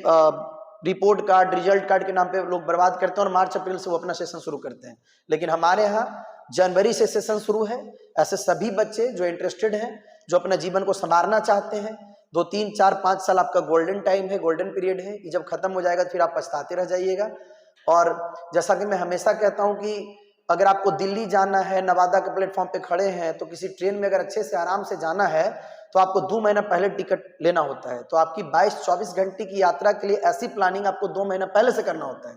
रिपोर्ट कार्ड रिजल्ट कार्ड के नाम पे लोग बर्बाद करते हैं, और मार्च अप्रैल से वो अपना सेशन शुरू करते हैं। लेकिन हमारे यहाँ जनवरी से सेशन शुरू है। ऐसे सभी बच्चे जो इंटरेस्टेड हैं, जो अपना जीवन को संवारना चाहते हैं, 2 3 4 5 साल आपका गोल्डन टाइम है, गोल्डन पीरियड है। ये जब खत्म हो जाएगा तो फिर आप पछताते रह जाइएगा। और जैसा कि मैं हमेशा कहता हूं कि अगर आपको दिल्ली जाना है, नवादा के प्लेटफॉर्म पे खड़े हैं, तो किसी ट्रेन में अगर अच्छे से आराम से जाना है तो आपको 2 महीना पहले टिकट लेना होता है। तो आपकी 22-24 घंटे की यात्रा के लिए ऐसी प्लानिंग आपको 2 महीना पहले से करना होता है।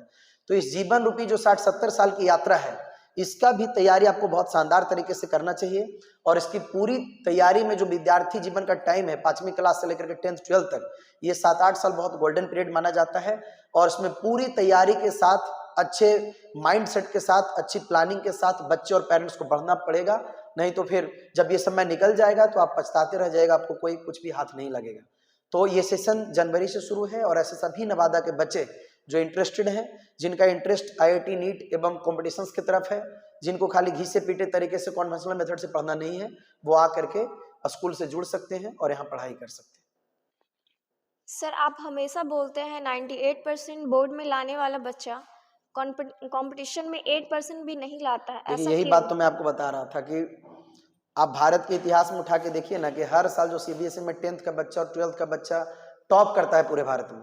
तो इस जीवन रूपी जो 60-70 साल की यात्रा है, इसका भी तैयारी आपको बहुत शानदार तरीके से करना चाहिए। और इसकी पूरी तैयारी में जो विद्यार्थी जीवन का टाइम है 5वीं क्लास से लेकर के 10th 12th तक, ये 7-8 साल बहुत गोल्डन पीरियड माना जाता है। और इसमें पूरी तैयारी के साथ, अच्छे माइंडसेट के साथ, अच्छी प्लानिंग के साथ बच्चे और पेरेंट्स को बढ़ना पड़ेगा। नहीं तो फिर जब ये समय निकल जाएगा तो आप पछताते रह जाएगा, आपको कोई कुछ भी हाथ नहीं लगेगा। तो ये सेशन जनवरी से शुरू है। और ऐसे सभी नवादा के बच्चे जो इंटरेस्टेड हैं, जिनका इंटरेस्ट IIT नीट एवं कॉम्पिटिशन्स की तरफ है, जिनको खाली घी से पीटे तरीके से कॉन्वेंशनल मेथड से पढ़ना नहीं है, वो आ करके स्कूल से जुड़ सकते हैं और यहाँ पढ़ाई कर सकते हैं। सर आप हमेशा बोलते हैं 98% बोर्ड में लाने वाला बच्चा कंपटीशन में 8% भी नहीं लाता है, देखिए ऐसा यही क्यों? बात तो मैं आपको बता रहा था कि आप भारत के इतिहास में उठा के देखिए ना, कि हर साल जो CBSE में 10th का बच्चा और 12th का बच्चा टॉप करता है पूरे भारत में,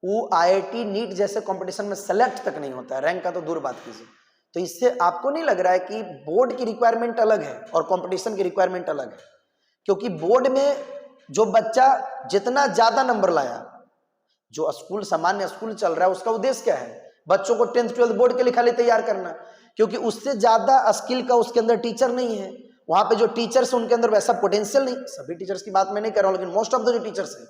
वो IIT नीट जैसे कंपटीशन में सेलेक्ट तक नहीं होता है। रैंक का तो दूर बात कीजिए। तो इससे आपको नहीं लग रहा है कि बोर्ड की रिक्वायरमेंट अलग है और कंपटीशन की रिक्वायरमेंट अलग है? क्योंकि बोर्ड में जो बच्चा जितना ज्यादा नंबर लाया, जो स्कूल सामान्य स्कूल चल रहा है उसका उद्देश्य क्या है? बच्चों को 10th 12th बोर्ड के लिए खाली तैयार करना, क्योंकि उससे ज्यादा स्किल का उसके अंदर टीचर नहीं है। वहां पे जो टीचर्स उनके अंदर वैसा पोटेंशियल नहीं, सभी टीचर्स की बात मैं नहीं कर रहा हूं, लेकिन मोस्ट ऑफ द जो टीचर्स हैं,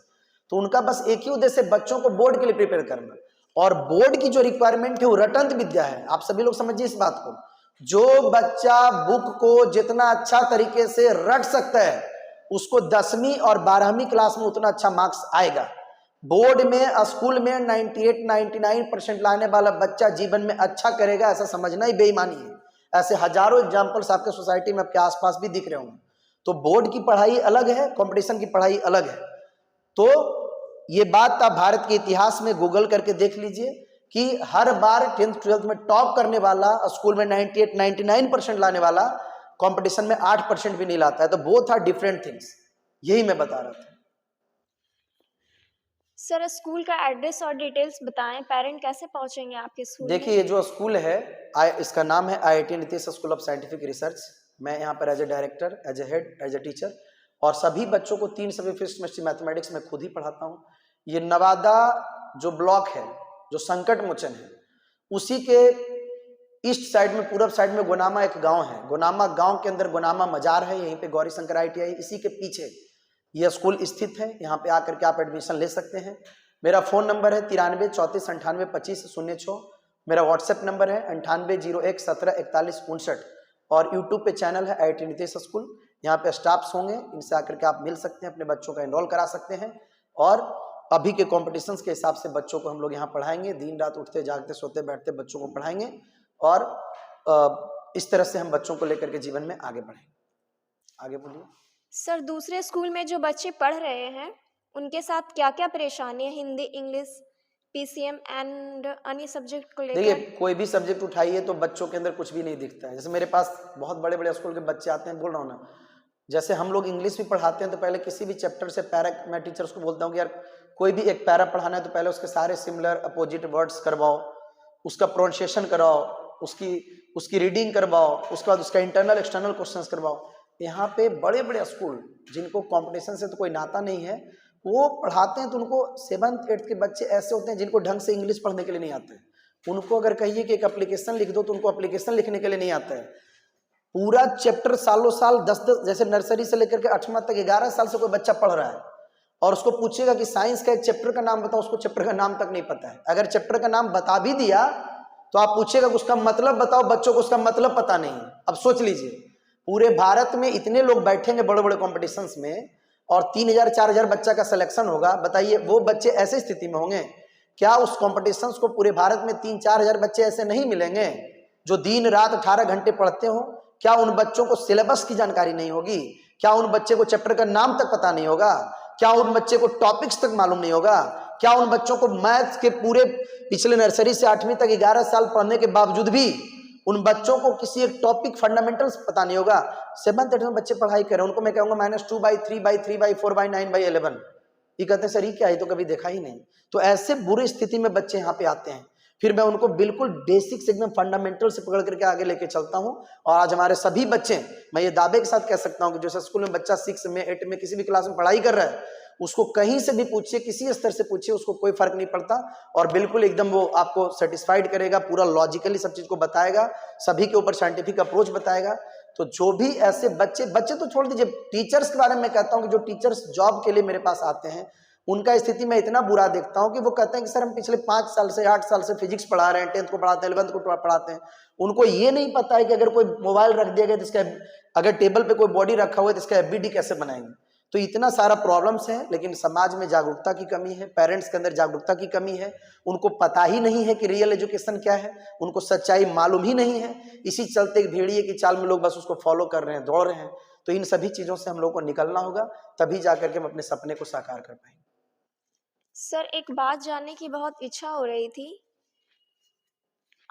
तो उनका बस एक ही उद्देश्य है, बच्चों को बोर्ड के लिए प्रिपेयर करना। और बोर्ड की जो रिक्वायरमेंट है वो रटंत विद्या है। आप सभी लोग समझिए इस बात को। जो बच्चा बुक को जितना अच्छा तरीके से रट सकता है, उसको 10वीं और 12वीं क्लास में उतना अच्छा मार्क्स आएगा। बोर्ड में, स्कूल में 98-99% लाने वाला बच्चा जीवन में अच्छा करेगा, ऐसा समझना ही बेईमानी है। ऐसे हजारों एग्जाम्पल्स आपके सोसाइटी में, आपके आसपास भी दिख रहे होंगे। तो बोर्ड की पढ़ाई अलग है, कंपटीशन की पढ़ाई अलग है। तो ये बात आप भारत के इतिहास में गूगल करके देख लीजिए कि हर बार 10th 12th में टॉप करने वाला, स्कूल में 98-99% लाने वाला, कंपटीशन में 8% भी नहीं लाता है। तो बोथ आर डिफरेंट थिंग्स, यही मैं बता रहा था। सर स्कूल का एड्रेस और डिटेल्स बताएं, पेरेंट कैसे पहुंचेंगे आपके स्कूल में? देखिए ये जो स्कूल है, इसका नाम है IIT Nitish school of scientific research. मैं यहाँ पर as a director, as a head, as a teacher, और सभी बच्चों को 3 सब्जेक्ट फिजिक्स केमिस्ट्री मैथमेटिक्स में खुद ही पढ़ाता हूँ। ये नवादा जो ब्लॉक है, जो संकट मोचन है, उसी के ईस्ट साइड में, पूरब साइड में गुनामा एक गांव है। गुनामा गांव के अंदर गुनामा मजार है, यहीं पे गौरी शंकर ITI, इसी के पीछे यह स्कूल स्थित है। यहाँ पे आकर के आप एडमिशन ले सकते हैं। मेरा फ़ोन नंबर है 93 34 98 25 06। मेरा व्हाट्सएप नंबर है 9801 17 41 59। और यूट्यूब पे चैनल है IIT नीतीश स्कूल। यहाँ पे स्टाफ्स होंगे, इनसे आकर के आप मिल सकते हैं, अपने बच्चों का एनरोल करा सकते हैं। और अभी के कॉम्पिटिशन्स के हिसाब से बच्चों को हम लोग यहाँ पढ़ाएंगे। दिन रात उठते जागते सोते बैठते बच्चों को पढ़ाएंगे, और इस तरह से हम बच्चों को लेकर के जीवन में आगे बढ़ेंगे। आगे बोलिए। सर दूसरे स्कूल में जो बच्चे पढ़ रहे हैं उनके साथ क्या क्या परेशानी है हिंदी, इंग्लिश, PCM एंड अन्य सब्जेक्ट को लेकर? देखिए कोई भी सब्जेक्ट उठाइए तो बच्चों के अंदर कुछ भी नहीं दिखता है। जैसे मेरे पास बहुत बड़े बड़े स्कूल के बच्चे आते हैं, बोल रहा हूँ ना, जैसे हम लोग इंग्लिश भी पढ़ाते हैं तो पहले किसी भी चैप्टर से पैरा, मैं टीचर्स को बोलता हूँ कि यार कोई भी एक पैरा पढ़ाना है तो पहले उसके सारे सिमिलर अपोजिट वर्ड्स करवाओ, उसका प्रोनाउंसिएशन कराओ, उसकी रीडिंग करवाओ, उसके बाद उसका इंटरनल एक्सटर्नल क्वेश्चंस करवाओ। यहाँ पे बड़े बड़े स्कूल जिनको कंपटीशन से तो कोई नाता नहीं है, वो पढ़ाते हैं तो उनको 7th 8th के बच्चे ऐसे होते हैं जिनको ढंग से इंग्लिश पढ़ने के लिए नहीं आते। उनको अगर कहिए कि एक एप्लीकेशन लिख दो तो उनको एप्लीकेशन लिखने के लिए नहीं आता है। पूरा चैप्टर सालों साल 10-10, जैसे नर्सरी से लेकर के 8वां तक 11 साल से कोई बच्चा पढ़ रहा है और उसको पूछेगा कि साइंस का एक चैप्टर का नाम बताओ, उसको चैप्टर का नाम तक नहीं पता है। अगर चैप्टर का नाम बता भी दिया तो आप पूछेगा कि उसका मतलब बताओ, बच्चों को उसका मतलब पता नहीं है। अब सोच लीजिए, पूरे भारत में इतने लोग बैठेंगे बड़े बड़े कॉम्पिटिशन्स में और 3000-4000 बच्चा का सिलेक्शन होगा। बताइए वो बच्चे ऐसी स्थिति में होंगे, क्या उस कॉम्पिटिशन्स को पूरे भारत में 3-4 बच्चे ऐसे नहीं मिलेंगे जो दिन रात 18 घंटे पढ़ते हो? क्या उन बच्चों को सिलेबस की जानकारी नहीं होगी? क्या उन बच्चे को चैप्टर का नाम तक पता नहीं होगा? क्या उन बच्चे को टॉपिक्स तक मालूम नहीं होगा? क्या उन बच्चों को मैथ्स के पूरे पिछले नर्सरी से 8वीं तक 11 साल पढ़ने के बावजूद भी उन बच्चों को किसी एक टॉपिक फंडामेंटल्स पता नहीं होगा? 7th 8th में बच्चे पढ़ाई कर रहे हैं, उनको मैं कहूँगा -2/3/3/4/9/11। ये कहते हैं सर ये क्या है, तो कभी देखा ही नहीं। तो ऐसे बुरी स्थिति में बच्चे यहाँ पे आते हैं, फिर मैं उनको बिल्कुल बेसिक से एकदम फंडामेंटल से पकड़ करके आगे लेके चलता हूँ। और आज हमारे सभी बच्चे, मैं ये दावे के साथ कह सकता हूँ कि जो स्कूल में बच्चा 6 में 8 में किसी भी क्लास में पढ़ाई कर रहा है, उसको कहीं से भी पूछिए, किसी स्तर से पूछिए, उसको कोई फर्क नहीं पड़ता और बिल्कुल एकदम वो आपको सेटिस्फाइड करेगा, पूरा लॉजिकली सब चीज को बताएगा, सभी के ऊपर साइंटिफिक अप्रोच बताएगा। तो जो भी ऐसे बच्चे तो छोड़ दीजिए, टीचर्स के बारे में मैं कहता हूँ कि जो टीचर्स जॉब के लिए मेरे पास आते हैं, उनका स्थिति मैं इतना बुरा देखता हूं कि वो कहते हैं कि सर हम पिछले 5 साल से 8 साल से फिजिक्स पढ़ा रहे हैं, 10th को पढ़ाते हैं, 11th को पढ़ाते हैं। उनको ये नहीं पता है कि अगर कोई मोबाइल रख दिया गया तो इसका, अगर टेबल पे कोई बॉडी रखा हुआ है तो इसका एफबीडी कैसे बनाएंगे। तो इतना सारा प्रॉब्लम्स है, लेकिन समाज में जागरूकता की कमी है, पेरेंट्स के अंदर जागरूकता की कमी है, उनको पता ही नहीं है कि रियल एजुकेशन क्या है, उनको सच्चाई मालूम ही नहीं है। इसी चलते भेड़िए की चाल में लोग बस उसको फॉलो कर रहे हैं, दौड़ रहे हैं। तो इन सभी चीजों से हम लोग को निकलना होगा, तभी जाकर के हम अपने सपने को साकार कर पाएंगे। सर एक बात जानने की बहुत इच्छा हो रही थी,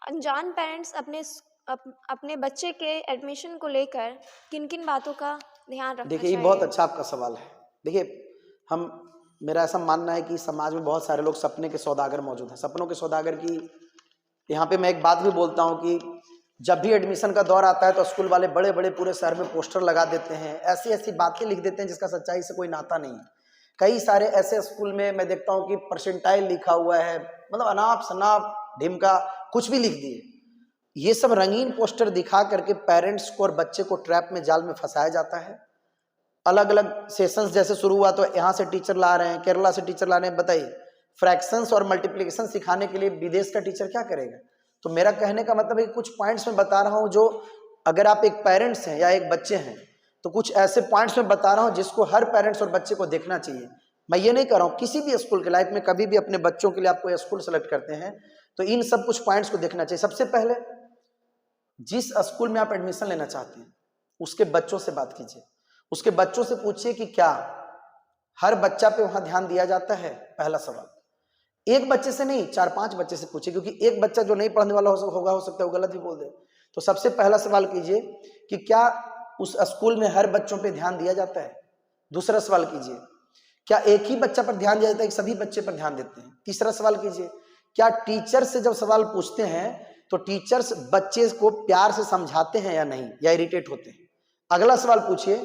अनजान पेरेंट्स अपने बच्चे के एडमिशन को लेकर किन किन बातों का ध्यान रखना देखिए, ये चाहिए? बहुत अच्छा आपका सवाल है। देखिए, मेरा ऐसा मानना है कि समाज में बहुत सारे लोग सपने के सौदागर मौजूद हैं। सपनों के सौदागर की यहाँ पे मैं एक बात भी बोलता हूँ कि जब भी एडमिशन का दौर आता है तो स्कूल वाले बड़े बड़े पूरे शहर में पोस्टर लगा देते हैं, ऐसी ऐसी बातें लिख देते हैं जिसका सच्चाई से कोई नाता नहीं है। कई सारे ऐसे स्कूल में मैं देखता हूँ कि परसेंटाइल लिखा हुआ है, मतलब अनाप शनाप ढिमका कुछ भी लिख दिए। ये सब रंगीन पोस्टर दिखा करके पेरेंट्स को और बच्चे को ट्रैप में, जाल में फंसाया जाता है। अलग अलग सेशंस जैसे शुरू हुआ तो यहाँ से टीचर ला रहे हैं, केरला से टीचर ला रहे हैं। बताइए, फ्रैक्शंस और मल्टीप्लिकेशन सिखाने के लिए विदेश का टीचर क्या करेगा? तो मेरा कहने का मतलब है कि कुछ पॉइंट्स में बता रहा हूँ जो अगर आप एक पेरेंट्स हैं या एक बच्चे हैं तो कुछ ऐसे पॉइंट्स में बता रहा हूँ जिसको हर पेरेंट्स और बच्चे को देखना चाहिए। मैं ये नहीं कर रहा हूँ, किसी भी स्कूल के लाइफ में कभी भी अपने बच्चों के लिए आप कोई स्कूल सेलेक्ट करते हैं तो इन सब कुछ पॉइंट्स को देखना चाहिए। सबसे पहले, जिस स्कूल में आप एडमिशन लेना चाहते हैं उसके बच्चों से बात कीजिए, उसके बच्चों से पूछिए कि क्या हर बच्चा पे वहां ध्यान दिया जाता है। पहला सवाल। एक बच्चे से नहीं, 4-5 बच्चे से पूछिए, क्योंकि एक बच्चा जो नहीं पढ़ने वाला हो सकता है वो गलत भी बोल दे। तो सबसे पहला सवाल कीजिए कि क्या उस स्कूल में हर बच्चों पे ध्यान दिया जाता है। दूसरा सवाल कीजिए, क्या एक ही बच्चा पर ध्यान दिया जाता है कि सभी बच्चे पर ध्यान देते हैं। तीसरा सवाल कीजिए, क्या टीचर से जब सवाल पूछते हैं तो टीचर्स बच्चे को प्यार से समझाते हैं या नहीं, या इरिटेट होते हैं। अगला सवाल पूछिए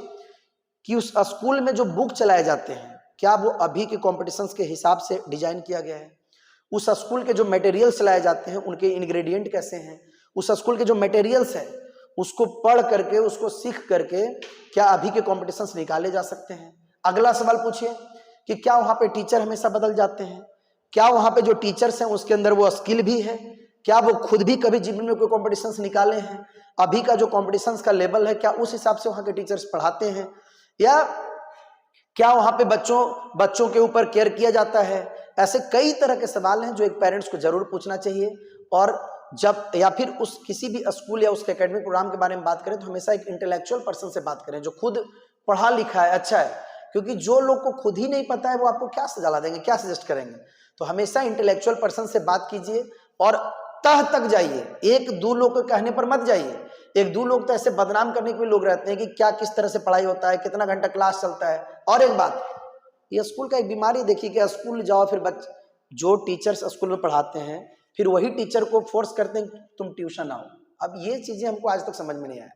कि उस स्कूल में जो बुक चलाए जाते हैं क्या वो अभी के कॉम्पिटिशन्स के हिसाब से डिजाइन किया गया है। उस स्कूल के जो मटेरियल्स लाए जाते हैं उनके इंग्रेडिएंट कैसे हैं। उस स्कूल के जो मटेरियल्स है उसको पढ़ करके, उसको सीख करके क्या अभी के कॉम्पिटिशन्स निकाले जा सकते हैं। अगला सवाल पूछिए कि क्या वहां पे टीचर हमेशा बदल जाते हैं, क्या वहां पे जो टीचर्स हैं उसके अंदर वो स्किल भी है, क्या वो खुद भी कभी जीवन में कोई कॉम्पिटिशन्स निकाले हैं। अभी का जो कॉम्पिटिशन्स का लेवल है क्या उस हिसाब से वहां के टीचर्स पढ़ाते हैं, या क्या वहां पे बच्चों के ऊपर केयर किया जाता है। ऐसे कई तरह के सवाल हैं जो एक पेरेंट्स को जरूर पूछना चाहिए। और जब या फिर उस किसी भी स्कूल या उसके एकेडमिक प्रोग्राम के बारे में बात करें तो हमेशा एक इंटेलेक्चुअल पर्सन से बात करें जो खुद पढ़ा लिखा है, अच्छा है। क्योंकि जो लोग को खुद ही नहीं पता है वो आपको क्या सलाह देंगे, क्या सजेस्ट करेंगे। तो हमेशा इंटेलेक्चुअल पर्सन से बात कीजिए और तह तक जाइए, 1-2 लोग के कहने पर मत जाइए। एक दो लोग तो ऐसे बदनाम करने के भी लोग रहते हैं कि क्या किस तरह से पढ़ाई होता है, कितना घंटा क्लास चलता है। और एक बात, ये स्कूल का एक बीमारी देखिए कि स्कूल जाओ फिर जो टीचर्स स्कूल में पढ़ाते हैं फिर वही टीचर को फोर्स करते हैं कि तुम ट्यूशन आओ। अब ये चीजें हमको आज तक समझ में नहीं आया।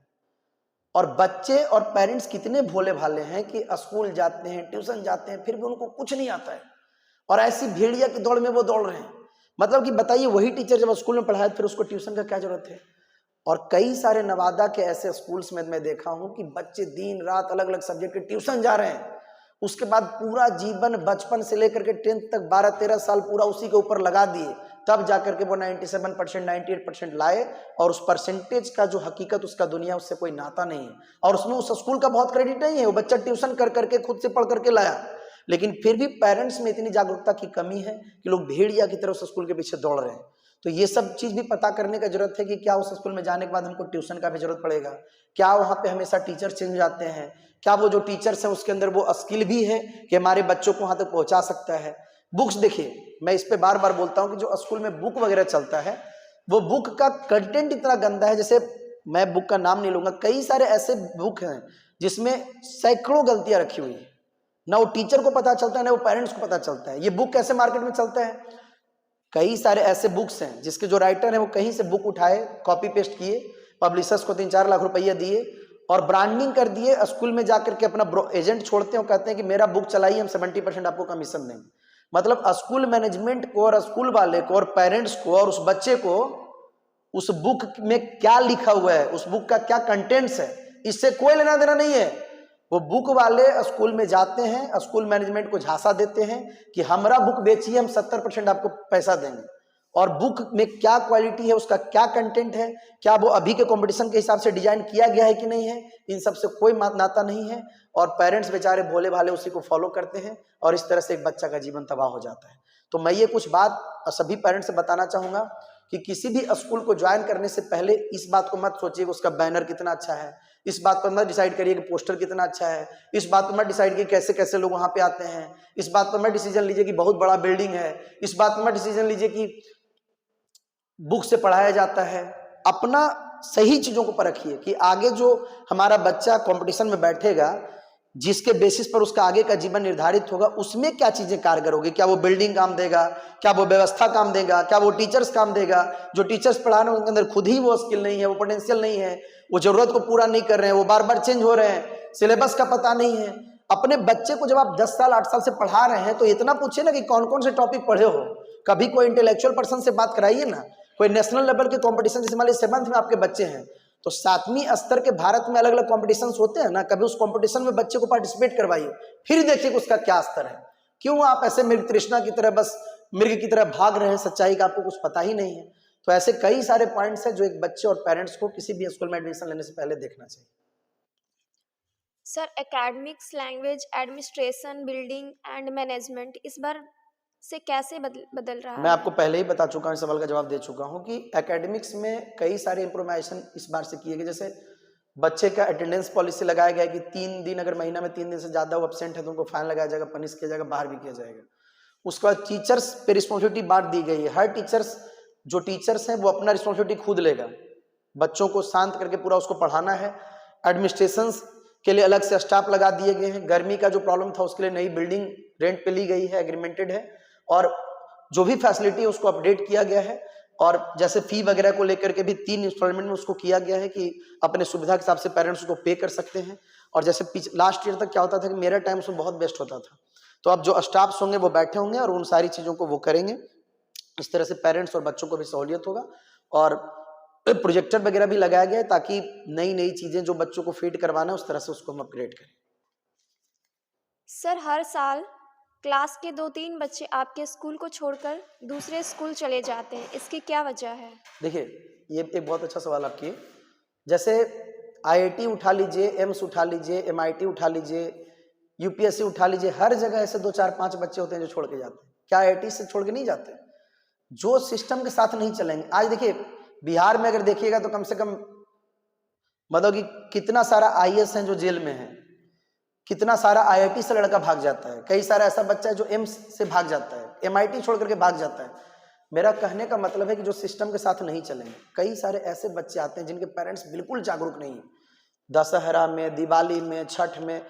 और बच्चे और पेरेंट्स कितने भोले भाले हैं कि स्कूल जाते हैं, ट्यूशन जाते हैं, फिर भी उनको कुछ नहीं आता है और ऐसी भेड़िया की दौड़ में वो दौड़ रहे हैं। मतलब कि बताइए, वही टीचर जब स्कूल में पढ़ाए फिर उसको ट्यूशन का क्या जरूरत है। और कई सारे नवादा के ऐसे स्कूल्स में मैं देखा हूं कि बच्चे दिन रात अलग अलग सब्जेक्ट के ट्यूशन जा रहे हैं, उसके बाद पूरा जीवन बचपन से लेकर के 10th तक 12-13 साल पूरा उसी के ऊपर लगा दिए, तब जाकर के वो 97%, 98% लाए। और उस परसेंटेज का जो हकीकत उसका दुनिया उससे कोई नाता नहीं है और उसमें उस स्कूल का बहुत क्रेडिट नहीं है, वो बच्चा ट्यूशन कर करके खुद से पढ़ करके लाया। लेकिन फिर भी पेरेंट्स में इतनी जागरूकता की कमी है कि लोग भेड़िया की तरह उस स्कूल के पीछे दौड़ रहे हैं। तो ये सब चीज भी पता करने का जरूरत है कि क्या उस स्कूल में जाने के बाद हमको ट्यूशन का भी जरूरत पड़ेगा, क्या वहाँ पे हमेशा टीचर चेंज हो जाते हैं, क्या वो जो टीचर्स हैं उसके अंदर वो स्किल भी है कि हमारे बच्चों को वहां तक पहुंचा सकता है। बुक्स देखिए, मैं इस पे बार बार बोलता हूँ कि जो स्कूल में बुक वगैरह चलता है वो बुक का कंटेंट इतना गंदा है। जैसे मैं बुक का नाम नहीं लूंगा, कई सारे ऐसे बुक हैं जिसमें सैकड़ों गलतियां रखी हुई है, ना वो टीचर को पता चलता है ना वो पेरेंट्स को पता चलता है। ये बुक कैसे मार्केट में चलता है, कई सारे ऐसे बुक्स हैं जिसके जो राइटर हैं वो कहीं से बुक उठाए, कॉपी पेस्ट किए, पब्लिशर्स को 3-4 लाख रुपया दिए और ब्रांडिंग कर दिए, स्कूल में जाकर के अपना एजेंट छोड़ते हैं और कहते हैं कि मेरा बुक चलाइए, हम 70% आपको कमीशन देंगे। मतलब स्कूल मैनेजमेंट को और स्कूल वाले को और पेरेंट्स को और उस बच्चे को उस बुक में क्या लिखा हुआ है, उस बुक का क्या कंटेंट्स है, इससे कोई लेना देना नहीं है। वो बुक वाले स्कूल में जाते हैं, स्कूल मैनेजमेंट को झांसा देते हैं कि हमारा बुक बेचिए, हम 70% आपको पैसा देंगे। और बुक में क्या क्वालिटी है, उसका क्या कंटेंट है, क्या वो अभी के कंपटीशन के हिसाब से डिजाइन किया गया है कि नहीं है, इन सब से कोई नाता नहीं है। और पेरेंट्स बेचारे भोले भाले उसी को फॉलो करते हैं और इस तरह से एक बच्चा का जीवन तबाह हो जाता है। तो मैं ये कुछ बात सभी पेरेंट्स से बताना चाहूंगा कि किसी भी स्कूल को ज्वाइन करने से पहले इस बात को मत सोचिए कि उसका बैनर कितना अच्छा है, इस बात पर मत डिसाइड करिए कि पोस्टर कितना अच्छा है, इस बात पर मत डिसाइड करिए कैसे कैसे लोग वहां पे आते हैं, इस बात पर मत डिसीजन लीजिए कि बहुत बड़ा बिल्डिंग है, इस बात पर मत डिसीजन लीजिए कि बुक से पढ़ाया जाता है। अपना सही चीजों को परखिए कि आगे जो हमारा बच्चा कंपटीशन में बैठेगा, जिसके बेसिस पर उसका आगे का जीवन निर्धारित होगा, उसमें क्या चीजें कारगर होगी, क्या वो बिल्डिंग काम देगा, क्या वो व्यवस्था काम देगा, क्या वो टीचर्स काम देगा। जो टीचर्स पढ़ा रहे हैं उनके अंदर खुद ही वो स्किल नहीं है, वो पोटेंशियल नहीं है, वो जरूरत को पूरा नहीं कर रहे हैं, वो बार बार चेंज हो रहे हैं, सिलेबस का पता नहीं है। अपने बच्चे को जब आप 10 साल 8 साल से पढ़ा रहे हैं तो इतना पूछिए ना कि कौन कौन से टॉपिक पढ़े हो। कभी कोई इंटेलेक्चुअल पर्सन से बात कराइए ना, कोई नेशनल लेवल के कंपटीशन, जैसे मान लीजिए 7th में आपके बच्चे हैं तो 7वीं स्तर के भारत में अलग अलग कंपटीशन होते हैं ना, कभी उस कंपटीशन में बच्चे को पार्टिसिपेट करवाइए, फिर देखिए कि उसका क्या स्तर है। क्यों आप ऐसे मृग तृष्णा की तरह, बस मृग की तरह भाग रहे हैं, सच्चाई का आपको कुछ पता ही नहीं है। तो ऐसे कई सारे पॉइंट्स हैं जो एक बच्चे और पेरेंट्स को किसी भी स्कूल में एडमिशन लेने से पहले देखना चाहिए। Sir, academics, language, administration, building and management इस बार से कैसे बदल रहा मैं है? आपको पहले ही बता चुका हूं, इस सवाल का जवाब दे चुका हूं कि एकेडमिक्स में कई सारे इंप्रूवमेशन इस बार से किए गए। जैसे बच्चे का अटेंडेंस पॉलिसी लगाया गया कि 3 दिन, अगर महीना में 3 दिन से ज्यादा वो एब्सेंट है तो उनको फाइन लगाया जाएगा, पनिश किया जाएगा, बाहर भी किया जाएगा। उसके बाद टीचर्स पे रिस्पॉन्सिबिलिटी बांट दी गई है। हर जो टीचर्स हैं वो अपना रिस्पॉन्सिबिलिटी खुद लेगा, बच्चों को शांत करके पूरा उसको पढ़ाना है। एडमिनिस्ट्रेशन के लिए अलग से स्टाफ लगा दिए गए हैं। गर्मी का जो प्रॉब्लम था उसके लिए नई बिल्डिंग रेंट पे ली गई है, एग्रीमेंटेड है, और जो भी फैसिलिटी है उसको अपडेट किया गया है। और जैसे फी वगैरह को लेकर के भी 3 इंस्टॉलमेंट में उसको किया गया है कि अपने सुविधा के हिसाब से पेरेंट्स उसको पे कर सकते हैं। और जैसे लास्ट ईयर तक क्या होता था कि मेरा टाइम उसमें बहुत बेस्ट होता था, तो अब जो स्टाफ्स होंगे वो बैठे होंगे और उन सारी चीज़ों को वो करेंगे। इस तरह से पेरेंट्स और बच्चों को भी सहूलियत होगा। और प्रोजेक्टर वगैरह भी लगाया गया है ताकि नई नई चीज़ें जो बच्चों को फीड करवाना है उस तरह से उसको हम अपग्रेड करें। सर, हर साल क्लास के 2-3 बच्चे आपके स्कूल को छोड़कर दूसरे स्कूल चले जाते हैं, इसकी क्या वजह है? देखिए, ये एक बहुत अच्छा सवाल आपकी। जैसे IIT उठा लीजिए, एम्स उठा लीजिए, MIT उठा लीजिए, UPSC उठा लीजिए, हर जगह ऐसे 2 4 5 बच्चे होते हैं जो छोड़ के जाते हैं। क्या IIT से छोड़ के नहीं जाते? जो सिस्टम के साथ नहीं चलेंगे। आज देखिए बिहार में अगर देखिएगा तो कम से कम मतलब कि कितना सारा IAS हैं जो जेल में है, कितना सारा IIT से लड़का भाग जाता है, कई सारा ऐसा बच्चा है जो एम्स से भाग जाता है, MIT छोड़ करके भाग जाता है। मेरा कहने का मतलब है कि जो सिस्टम के साथ नहीं चलेंगे, कई सारे ऐसे बच्चे आते हैं जिनके पेरेंट्स बिल्कुल जागरूक नहीं है। दशहरा में, दिवाली में, छठ में,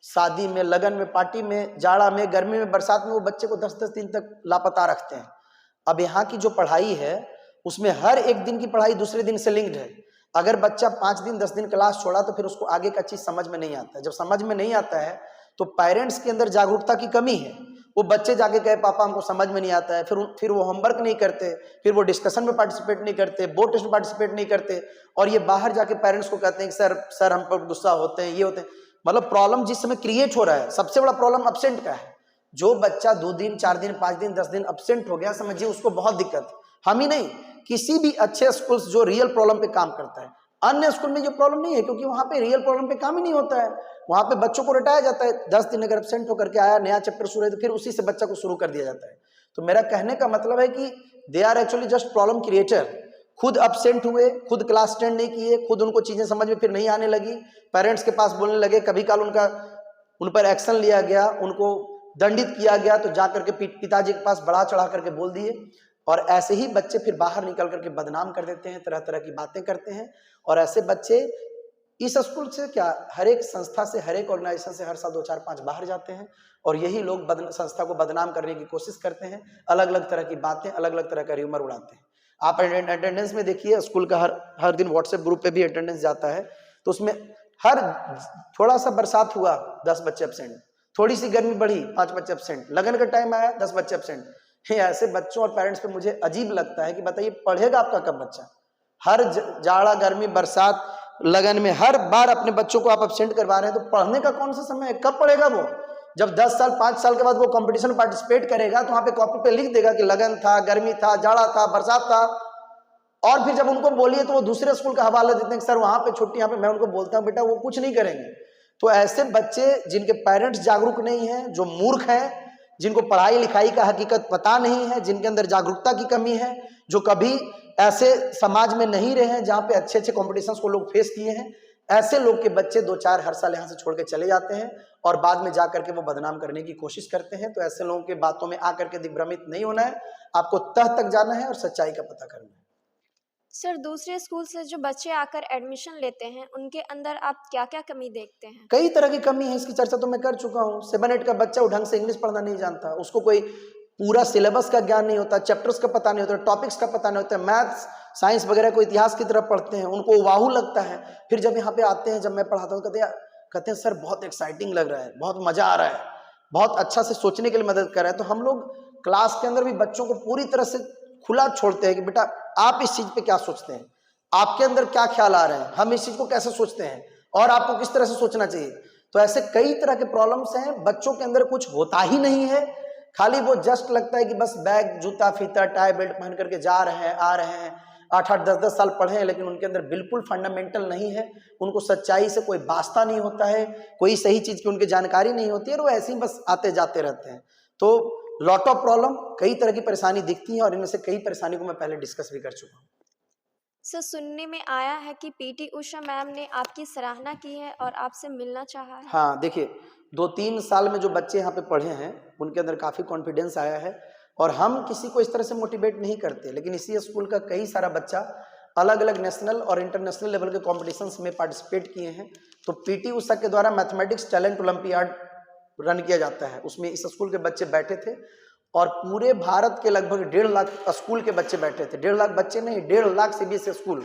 शादी में, लगन में, पार्टी में, जाड़ा में, गर्मी में, बरसात में वो बच्चे को 10-10 दिन तक लापता रखते हैं। अब यहाँ की जो पढ़ाई है उसमें हर एक दिन की पढ़ाई दूसरे दिन से लिंक्ड है। अगर बच्चा 5 दिन 10 दिन क्लास छोड़ा तो फिर उसको आगे का चीज समझ में नहीं आता है। जब समझ में नहीं आता है तो पेरेंट्स के अंदर जागरूकता की कमी है। वो बच्चे जाके कहे पापा हमको समझ में नहीं आता है, फिर वो होमवर्क नहीं करते, फिर वो डिस्कशन में पार्टिसिपेट नहीं करते, बोर्ड टेस्ट में पार्टिसिपेट नहीं करते, और ये बाहर जाके पेरेंट्स को कहते हैं कि सर हम पर गुस्सा होते हैं, ये होते हैं। मतलब प्रॉब्लम जिस समय क्रिएट हो रहा है, सबसे बड़ा प्रॉब्लम अब्सेंट का है। जो बच्चा 2 दिन 4 दिन 5 दिन 10 दिन अब्सेंट हो गया, समझिए उसको बहुत दिक्कत है। हम ही नहीं, किसी भी अच्छे स्कूल जो रियल प्रॉब्लम पे काम करता है। अन्य स्कूल में ये प्रॉब्लम नहीं है क्योंकि वहां पे रियल प्रॉब्लम पे काम ही नहीं होता है। वहां पे बच्चों को रटाया जाता है, 10 दिन अगर एब्सेंट होकर के आया, नया चैप्टर शुरू है तो फिर उसी से बच्चा को शुरू कर दिया जाता है। तो मेरा कहने का मतलब है कि they are actually just problem creator. खुद एब्सेंट हुए, खुद क्लास अटेंड नहीं किए, खुद उनको चीजें समझ में फिर नहीं आने लगी, पेरेंट्स के पास बोलने लगे, कभी काल उन पर एक्शन लिया गया, उनको दंडित किया गया तो जाकर के पिताजी के पास बढ़ा चढ़ा करके बोल दिए। और ऐसे ही बच्चे फिर बाहर निकल करके बदनाम कर देते हैं, तरह तरह की बातें करते हैं। और ऐसे बच्चे इस स्कूल से क्या, हर एक संस्था से, हर एक ऑर्गेनाइजेशन से हर साल 2 4 5 बाहर जाते हैं और यही लोग संस्था को बदनाम करने की कोशिश करते हैं। अलग अलग तरह की बातें, अलग अलग तरह का र्यूमर उड़ाते हैं। आप अटेंडेंस में देखिए, स्कूल का हर दिन व्हाट्सएप ग्रुप पे भी अटेंडेंस जाता है, तो उसमें हर थोड़ा सा बरसात हुआ 10 बच्चे एब्सेंट, थोड़ी सी गर्मी बढ़ी 5 बच्चे एब्सेंट, लगन का टाइम आया 10 बच्चे एब्सेंट। ऐसे बच्चों और पेरेंट्स पे मुझे अजीब लगता है कि बताइए पढ़ेगा आपका कब बच्चा? हर जाड़ा गर्मी बरसात लगन में हर बार अपने बच्चों को आप एब्सेंट करवा रहे हैं, तो पढ़ने का कौन सा समय है? कब पढ़ेगा वो? जब 10 साल 5 साल के बाद वो कंपटीशन में पार्टिसिपेट करेगा तो वहां पे कॉपी पे लिख देगा कि लगन था, गर्मी था, जाड़ा था, बरसात था। और फिर जब उनको बोलिए तो वो दूसरे स्कूल का हवाला देते हैं कि सर वहां पे छुट्टी, यहाँ पे। मैं उनको बोलता हूँ बेटा वो कुछ नहीं करेंगे। तो ऐसे बच्चे जिनके पेरेंट्स जागरूक नहीं है, जो मूर्ख है, जिनको पढ़ाई लिखाई का हकीकत पता नहीं है, जिनके अंदर जागरूकता की कमी है, जो कभी ऐसे समाज में नहीं रहे हैं जहाँ पे अच्छे अच्छे कॉम्पिटिशन्स को लोग फेस किए हैं, ऐसे लोग के बच्चे 2-4 हर साल यहाँ से छोड़ के चले जाते हैं और बाद में जा करके वो बदनाम करने की कोशिश करते हैं। तो ऐसे लोगों के बातों में आकर के दिग्भ्रमित नहीं होना है, आपको तह तक जाना है और सच्चाई का पता करना है। सर, दूसरे स्कूल से जो बच्चे आकर एडमिशन लेते हैं उनके अंदर आप क्या क्या कमी देखते हैं? कई तरह की कमी है, इसकी चर्चा तो मैं कर चुका हूँ। 7-8 का बच्चा वो ढंग से इंग्लिश पढ़ना नहीं जानता, उसको कोई पूरा सिलेबस का ज्ञान नहीं होता, चैप्टर्स का पता नहीं होता, टॉपिक्स का पता नहीं होता, मैथ्स साइंस वगैरह को इतिहास की तरफ पढ़ते हैं, उनको वाहू लगता है। फिर जब यहाँ पे आते हैं, जब मैं पढ़ाता हूँ, कहते हैं सर बहुत एक्साइटिंग लग रहा है, बहुत मजा आ रहा है, बहुत अच्छा से सोचने के लिए मदद कर रहा है। तो हम लोग क्लास के अंदर भी बच्चों को पूरी तरह से खुला छोड़ते हैं कि बेटा आप इस चीज पे क्या सोचते हैं, आपके अंदर क्या ख्याल आ रहे हैं, हम इस चीज को कैसे सोचते हैं और आपको किस तरह से सोचना चाहिए। तो ऐसे कई तरह के प्रॉब्लम्स हैं, बच्चों के अंदर कुछ होता ही नहीं है, खाली वो जस्ट लगता है कि बस बैग जूता फीता टाई बेल्ट पहन करके जा रहे हैं, आ रहे हैं, 8-8 10-10 साल पढ़े हैं, लेकिन उनके अंदर बिल्कुल फंडामेंटल नहीं है, उनको सच्चाई से कोई वास्ता नहीं होता है, कोई सही चीज की उनकी जानकारी नहीं होती है, और वो ऐसे ही बस आते जाते रहते हैं। तो लॉट ऑफ प्रॉब्लम, कई तरह की परेशानी दिखती है और इनमें से कई परेशानी को मैं पहले डिस्कस भी कर चुका हूँ। सर, सुनने में आया है कि पीटी उषा मैम ने आपकी सराहना की है और आपसे मिलना चाहा है। हाँ देखिए, 2-3 साल में जो बच्चे यहाँ पे पढ़े हैं उनके अंदर काफ़ी कॉन्फिडेंस आया है, और हम किसी को इस तरह से मोटिवेट नहीं करते, लेकिन इसी स्कूल का कई सारा बच्चा अलग अलग नेशनल और इंटरनेशनल लेवल के कॉम्पिटिशन्स में पार्टिसिपेट किए हैं। तो पीटी उषा के द्वारा मैथमेटिक्स टैलेंट ओलंपियाड रन किया जाता है, उसमें इस स्कूल के बच्चे बैठे थे और पूरे भारत के लगभग 1.5 लाख स्कूल के बच्चे बैठे थे। 1.5 लाख बच्चे नहीं, 1.5 लाख सीबीएसई स्कूल,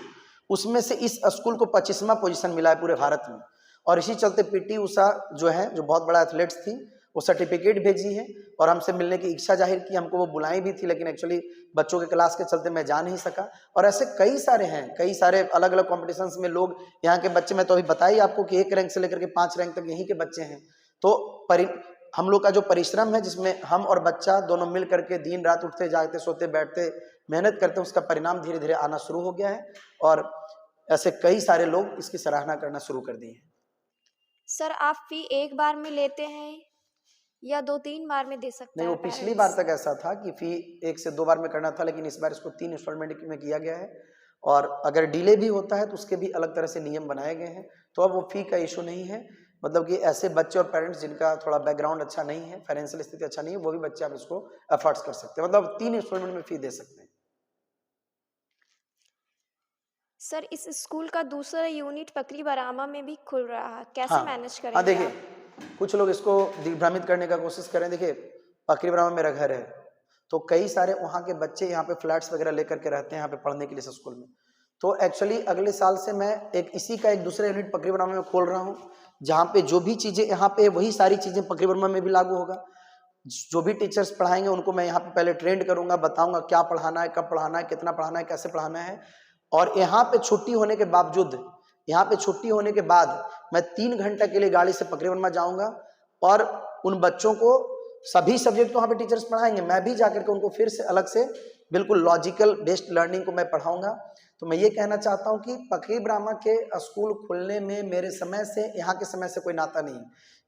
उसमें से इस स्कूल को 25वां पोजीशन मिला है पूरे भारत में। और इसी चलते पीटी उषा जो है, जो बहुत बड़ा एथलीट्स थी, वो सर्टिफिकेट भेजी है और हमसे मिलने की इच्छा जाहिर की। हमको वो बुलाई भी थी, लेकिन एक्चुअली बच्चों के क्लास के चलते मैं जा नहीं सका। और ऐसे कई सारे हैं, कई सारे अलग अलग कॉम्पिटिशन्स में लोग, यहाँ के बच्चे, मैं तो अभी बताई आपको कि 1 रैंक से लेकर के 5 रैंक तक यहीं के बच्चे हैं। तो हम लोग का जो परिश्रम है, जिसमें हम और बच्चा दोनों मिल करके दिन रात उठते जागते सोते बैठते मेहनत करते हैं, उसका परिणाम धीरे धीरे आना शुरू हो गया है और ऐसे कई सारे लोग इसकी सराहना करना शुरू कर दिए हैं। सर, आप फी एक बार में लेते हैं या 2-3 बार में दे सकते हैं? नहीं, वो पिछली बार तक ऐसा था कि फी 1 से 2 बार में करना था, लेकिन इस बार इसको 3 इंस्टॉलमेंट में किया गया है और अगर डिले भी होता है तो उसके भी अलग तरह से नियम बनाए गए हैं। तो अब वो फी का इशू नहीं है, मतलब कि ऐसे बच्चे और पेरेंट्स जिनका थोड़ा बैकग्राउंड अच्छा नहीं है, फाइनेंशियल स्थिति अच्छा नहीं है, वो भी बच्चे आप इसको एफर्ट्स कर सकते हैं, मतलब 3 इंस्टॉलमेंट में फी दे सकते हैं। सर इस स्कूल का दूसरा यूनिट पकरी बरामा में भी खुल रहा है, कैसे हाँ मैनेज हाँ, करेंगे देखिए आप? कुछ लोग इसको दिग्भ्रमित करने का कोशिश करें। देखिए पकरी ब्राह्मण मेरा घर है, तो कई सारे वहाँ के बच्चे यहाँ पे फ्लैट्स वगैरह लेकर के रहते हैं यहाँ पे पढ़ने के लिए इस स्कूल में। तो एक्चुअली अगले साल से मैं एक इसी का एक दूसरा यूनिट पकरी ब्राह्मण में खोल रहा हूँ, जहाँ पे जो भी चीज़ें यहाँ पे वही सारी चीज़ें पकरी ब्राह्मण में भी लागू होगा। जो भी टीचर्स पढ़ाएंगे उनको मैं यहाँ पे पहले ट्रेंड करूंगा, बताऊंगा क्या पढ़ाना है, कब पढ़ाना है, कितना पढ़ाना है, कैसे पढ़ाना है। और यहाँ पे छुट्टी होने के बावजूद, यहाँ पे छुट्टी होने के बाद मैं 3 घंटा के लिए गाड़ी से पकरी ब्रह्मा जाऊंगा और उन बच्चों को सभी सब्जेक्ट तो वहाँ पे टीचर्स पढ़ाएंगे, मैं भी जाकर के उनको फिर से अलग से बिल्कुल लॉजिकल बेस्ड लर्निंग को मैं पढ़ाऊंगा। तो मैं ये कहना चाहता हूँ कि पकरी ब्राह्मण के स्कूल खुलने में मेरे समय से यहाँ के समय से कोई नाता नहीं।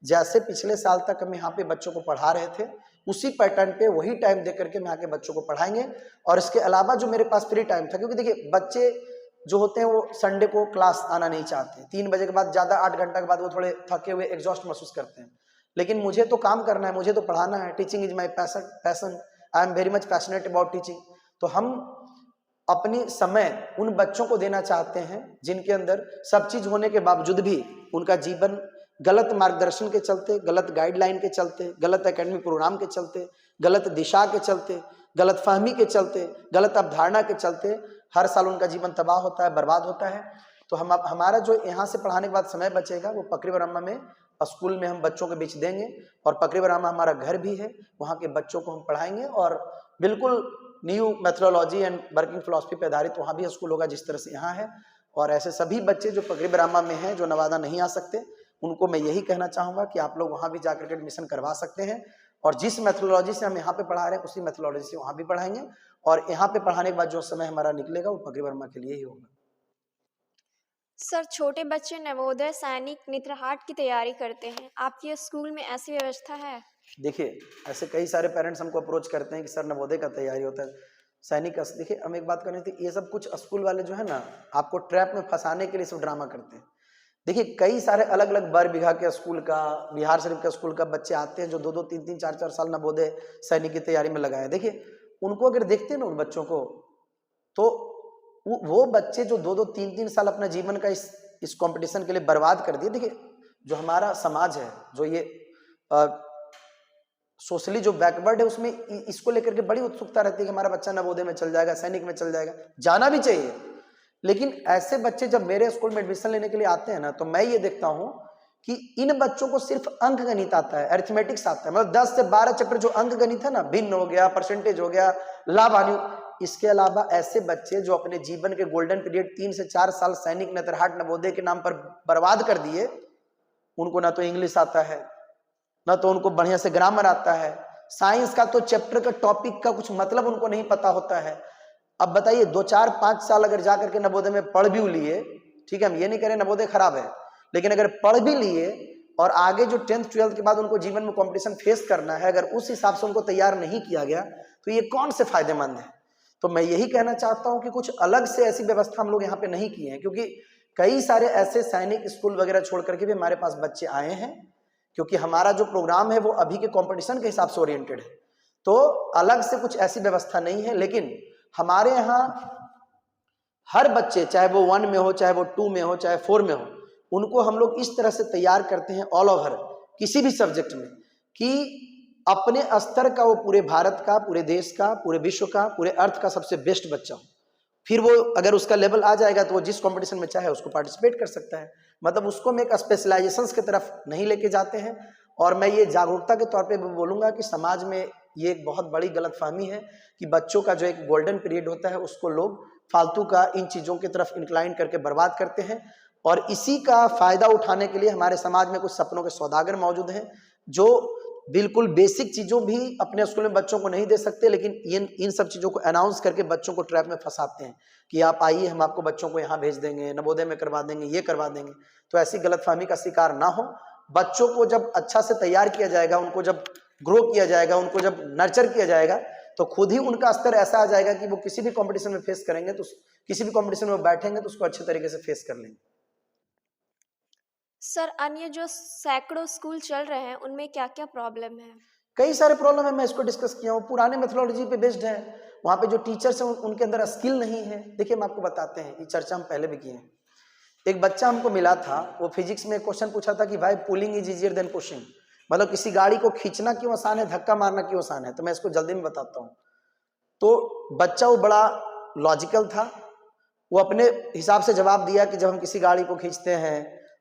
जैसे पिछले साल तक हम यहाँ पे बच्चों को पढ़ा रहे थे, उसी पैटर्न पे वही टाइम दे करके मैं आके बच्चों को पढ़ाएंगे। और इसके अलावा जो मेरे पास फ्री टाइम था, क्योंकि देखिए बच्चे जो होते हैं वो संडे को क्लास आना नहीं चाहते, 3 बजे के बाद ज़्यादा 8 घंटा के बाद वो थोड़े थके हुए एग्जॉस्ट महसूस करते हैं। लेकिन मुझे तो काम करना है, मुझे तो पढ़ाना है। Teaching is my passion, I am very much passionate about teaching. तो हम अपनी समय उन बच्चों को देना चाहते हैं जिनके अंदर सब चीज होने के बावजूद भी उनका जीवन गलत मार्गदर्शन के चलते, गलत गाइडलाइन के चलते, गलत एकेडमिक प्रोग्राम के चलते, गलत दिशा के चलते, गलत फहमी के चलते, गलत अवधारणा के चलते हर साल उनका जीवन तबाह होता है, बर्बाद होता है। तो हमारा जो यहाँ से पढ़ाने के बाद समय बचेगा वो पकरी ब्रह्मा में स्कूल में हम बच्चों के बीच देंगे। और पकरी ब्रह्मा हमारा घर भी है, वहाँ के बच्चों को हम पढ़ाएंगे और बिल्कुल new methodology and working philosophy पर आधारित वहाँ भी स्कूल होगा जिस तरह से यहाँ है। और ऐसे सभी बच्चे जो पकरी ब्राह्मा में हैं, जो नवादा नहीं आ सकते, उनको मैं यही कहना चाहूँगा कि आप लोग वहाँ भी जाकर के एडमिशन करवा सकते हैं। और जिस मेथोडोलॉजी से हम यहाँ पे पढ़ा रहे हैं उसी मेथोडोलॉजी से वहाँ भी पढ़ाएंगे। और यहाँ पे पढ़ाने के बाद जो समय हमारा निकलेगा वो पकरी ब्राह्मा के लिए ही होगा। सर छोटे बच्चे नवोदय, सैनिक, नेत्रहाट की तैयारी करते हैं, आपके स्कूल में ऐसी व्यवस्था है? देखिए ऐसे कई सारे पेरेंट्स हमको अप्रोच करते हैं कि सर नवोदय का तैयारी होता है, सैनिक का। देखिए हम एक बात करनी थी, ये सब कुछ स्कूल वाले जो है ना आपको ट्रैप में फंसाने के लिए सब ड्रामा करते हैं। देखिए कई सारे अलग अलग बर बिघा के स्कूल का, बिहार शरीफ के स्कूल का बच्चे आते हैं जो 2-2, 3-3, 4-4 साल नवोदय सैनिक की तैयारी में लगाए। देखिए उनको अगर देखते हैं ना उन बच्चों को, तो वो बच्चे जो 2-2, 3-3 साल अपना जीवन का इस कंपटीशन के लिए बर्बाद कर दिए। देखिए जो हमारा समाज है, जो ये सोशली जो बैकवर्ड है, उसमें इसको लेकर के बड़ी उत्सुकता रहती है कि हमारा बच्चा नवोदय में चल जाएगा, सैनिक में चल जाएगा, जाना भी चाहिए। लेकिन ऐसे बच्चे जब मेरे स्कूल में एडमिशन लेने के लिए आते हैं ना, तो मैं ये देखता हूं कि इन बच्चों को सिर्फ अंक गणित आता है, अरिथमेटिक्स आता है। मतलब 10 से 12 चैप्टर जो अंक गणित है ना, भिन्न हो गया, परसेंटेज हो गया, लाभ हानि। इसके अलावा ऐसे बच्चे जो अपने जीवन के गोल्डन पीरियड 3 से 4 साल सैनिक, नेत्रहाट, नवोदय के नाम पर बर्बाद कर दिए, उनको ना तो इंग्लिश आता है, ना तो उनको बढ़िया से ग्रामर आता है, साइंस का तो चैप्टर का टॉपिक का कुछ मतलब उनको नहीं पता होता है। अब बताइए 2, 4, 5 साल अगर जाकर के नवोदय में पढ़ भी लिए, ठीक है, हम ये नहीं कह रहे नवोदय खराब है, लेकिन अगर पढ़ भी लिए और आगे जो 10th 12th के बाद उनको जीवन में कंपटीशन फेस करना है, अगर उस हिसाब से उनको तैयार नहीं किया गया तो ये कौन से फायदेमंद है। तो मैं यही कहना चाहता हूं कि कुछ अलग से ऐसी व्यवस्था हम लोग यहाँ पे नहीं किए हैं, क्योंकि कई सारे ऐसे सैनिक स्कूल वगैरह छोड़ करके भी हमारे पास बच्चे आए हैं, क्योंकि हमारा जो प्रोग्राम है वो अभी के कंपटीशन के हिसाब से ओरिएंटेड है। तो अलग से कुछ ऐसी व्यवस्था नहीं है, लेकिन हमारे यहाँ हर बच्चे, चाहे वो 1 में हो, चाहे वो 2 में हो, चाहे 4 में हो, उनको हम लोग इस तरह से तैयार करते हैं ऑल ओवर किसी भी सब्जेक्ट में कि अपने स्तर का वो पूरे भारत का, पूरे देश का, पूरे विश्व का, पूरे अर्थ का सबसे बेस्ट बच्चा हो। फिर वो अगर उसका लेवल आ जाएगा तो वो जिस कंपटीशन में चाहे उसको पार्टिसिपेट कर सकता है। मतलब उसको हम एक स्पेशलाइजेशंस की तरफ नहीं लेके जाते हैं। और मैं ये जागरूकता के तौर पे बोलूँगा कि समाज में ये एक बहुत बड़ी गलतफहमी है कि बच्चों का जो एक गोल्डन पीरियड होता है उसको लोग फालतू का इन चीज़ों की तरफ इंक्लाइन करके बर्बाद करते हैं। और इसी का फायदा उठाने के लिए हमारे समाज में कुछ सपनों के सौदागर मौजूद हैं जो बिल्कुल बेसिक चीज़ों भी अपने स्कूल में बच्चों को नहीं दे सकते, लेकिन इन सब चीज़ों को अनाउंस करके बच्चों को ट्रैप में फंसाते हैं कि आप आइए, हम आपको बच्चों को यहाँ भेज देंगे, नवोदय में करवा देंगे, ये करवा देंगे। तो ऐसी गलतफहमी का शिकार ना हो। बच्चों को जब अच्छा से तैयार किया जाएगा, उनको जब ग्रो किया जाएगा, उनको जब नर्चर किया जाएगा, तो खुद ही उनका स्तर ऐसा आ जाएगा कि वो किसी भी कंपटीशन में फेस करेंगे तो किसी भी कंपटीशन में बैठेंगे तो उसको अच्छे तरीके से फेस कर लेंगे। सर अन्य जो सैकड़ों स्कूल चल रहे हैं उनमें क्या क्या प्रॉब्लम है? कई सारे प्रॉब्लम है, मैं इसको डिस्कस किया हूँ। पुराने मेथोडोलॉजी पे बेस्ड है, वहाँ पे जो टीचर्स हैं उनके अंदर स्किल नहीं है। देखिए हम आपको बताते हैं, ये चर्चा हम पहले भी किए हैं। एक बच्चा हमको मिला था, वो फिजिक्स में क्वेश्चन पूछा था कि भाई pulling is easier than pushing, मतलब किसी गाड़ी को खींचना क्यों आसान है, धक्का मारना क्यों आसान है। तो मैं इसको जल्दी में बताता हूँ। तो बच्चा वो बड़ा लॉजिकल था, वो अपने हिसाब से जवाब दिया कि जब हम किसी गाड़ी को खींचते हैं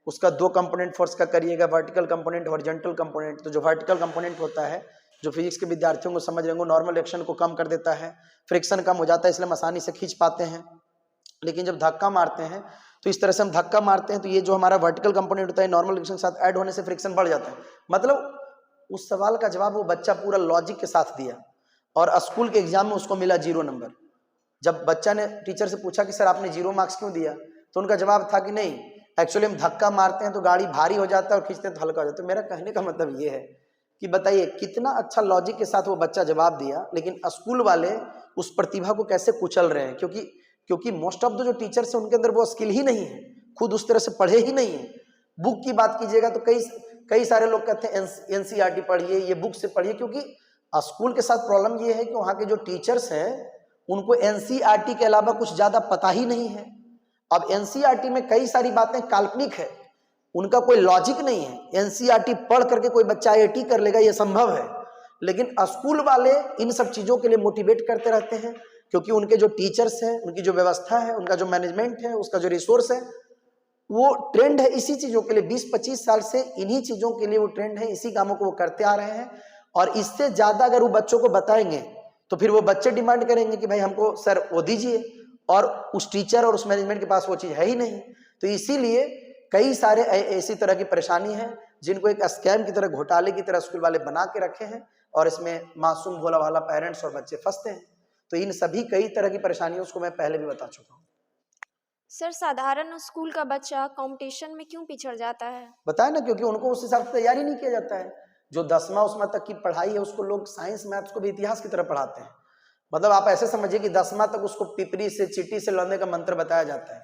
उसका 2 कंपोनेंट फोर्स का करिएगा, वर्टिकल कंपोनेंट, हॉरिजॉन्टल कंपोनेंट। तो जो वर्टिकल कंपोनेंट होता है, जो फिजिक्स के विद्यार्थियों को समझ रहे होंगे, नॉर्मल रिएक्शन को कम कर देता है, फ्रिक्शन कम हो जाता है, इसलिए हम आसानी से खींच पाते हैं। लेकिन जब धक्का मारते हैं तो इस तरह से हम धक्का मारते हैं तो ये जो हमारा वर्टिकल कंपोनेंट होता है नॉर्मल रिएक्शन के साथ ऐड होने से फ्रिक्शन बढ़ जाता है। मतलब उस सवाल का जवाब वो बच्चा पूरा लॉजिक के साथ दिया और स्कूल के एग्जाम में उसको मिला 0 नंबर। जब बच्चा ने टीचर से पूछा कि सर आपने 0 मार्क्स क्यों दिया, तो उनका जवाब था कि नहीं, एक्चुअली हम धक्का मारते हैं तो गाड़ी भारी हो जाता है और खींचते हैं तो हल्का हो जाता है। तो मेरा कहने का मतलब ये है कि बताइए कितना अच्छा लॉजिक के साथ वो बच्चा जवाब दिया, लेकिन स्कूल वाले उस प्रतिभा को कैसे कुचल रहे हैं। क्योंकि मोस्ट ऑफ द जो टीचर्स हैं उनके अंदर वो स्किल ही नहीं है, खुद उस तरह से पढ़े ही नहीं है। बुक की बात कीजिएगा तो कई सारे लोग कहते हैं एनसीईआरटी पढ़िए, ये बुक से पढ़िए, क्योंकि स्कूल के साथ प्रॉब्लम ये है कि वहाँ के जो टीचर्स हैं उनको एनसीईआरटी के अलावा कुछ ज्यादा पता ही नहीं है। अब एनसीईआरटी में कई सारी बातें काल्पनिक है, उनका कोई लॉजिक नहीं है। एनसीईआरटी पढ़ करके कोई बच्चा आईआईटी कर लेगा ये संभव है, लेकिन स्कूल वाले इन सब चीजों के लिए मोटिवेट करते रहते हैं, क्योंकि उनके जो टीचर्स हैं, उनकी जो व्यवस्था है, उनका जो मैनेजमेंट है, उसका जो रिसोर्स है, वो ट्रेंड है इसी चीजों के लिए। 20-25 साल से इन्हीं चीजों के लिए वो ट्रेंड है, इसी कामों को वो करते आ रहे हैं। और इससे ज्यादा अगर वो बच्चों को बताएंगे तो फिर वो बच्चे डिमांड करेंगे कि भाई हमको सर वो दीजिए, और उस टीचर और उस मैनेजमेंट के पास वो चीज है ही नहीं। तो इसीलिए कई सारे ऐसी तरह की परेशानी है जिनको एक स्कैम की तरह, घोटाले की तरह स्कूल वाले बना के रखे हैं, और इसमें मासूम भोला भाला पेरेंट्स और बच्चे फंसते हैं। तो इन सभी कई तरह की परेशानियों को मैं पहले भी बता चुका हूँ। सर साधारण स्कूल का बच्चा कंपटीशन में क्यों पिछड़ जाता है? बताए ना, क्योंकि उनको उस हिसाब से तैयारी नहीं किया जाता है। जो 10वां उसमें तक की पढ़ाई है उसको लोग साइंस मैथ्स को भी इतिहास की तरह पढ़ाते हैं। मतलब आप ऐसे समझिए कि 10वां तक उसको पिपरी से चींटी से लड़ने का मंत्र बताया जाता है,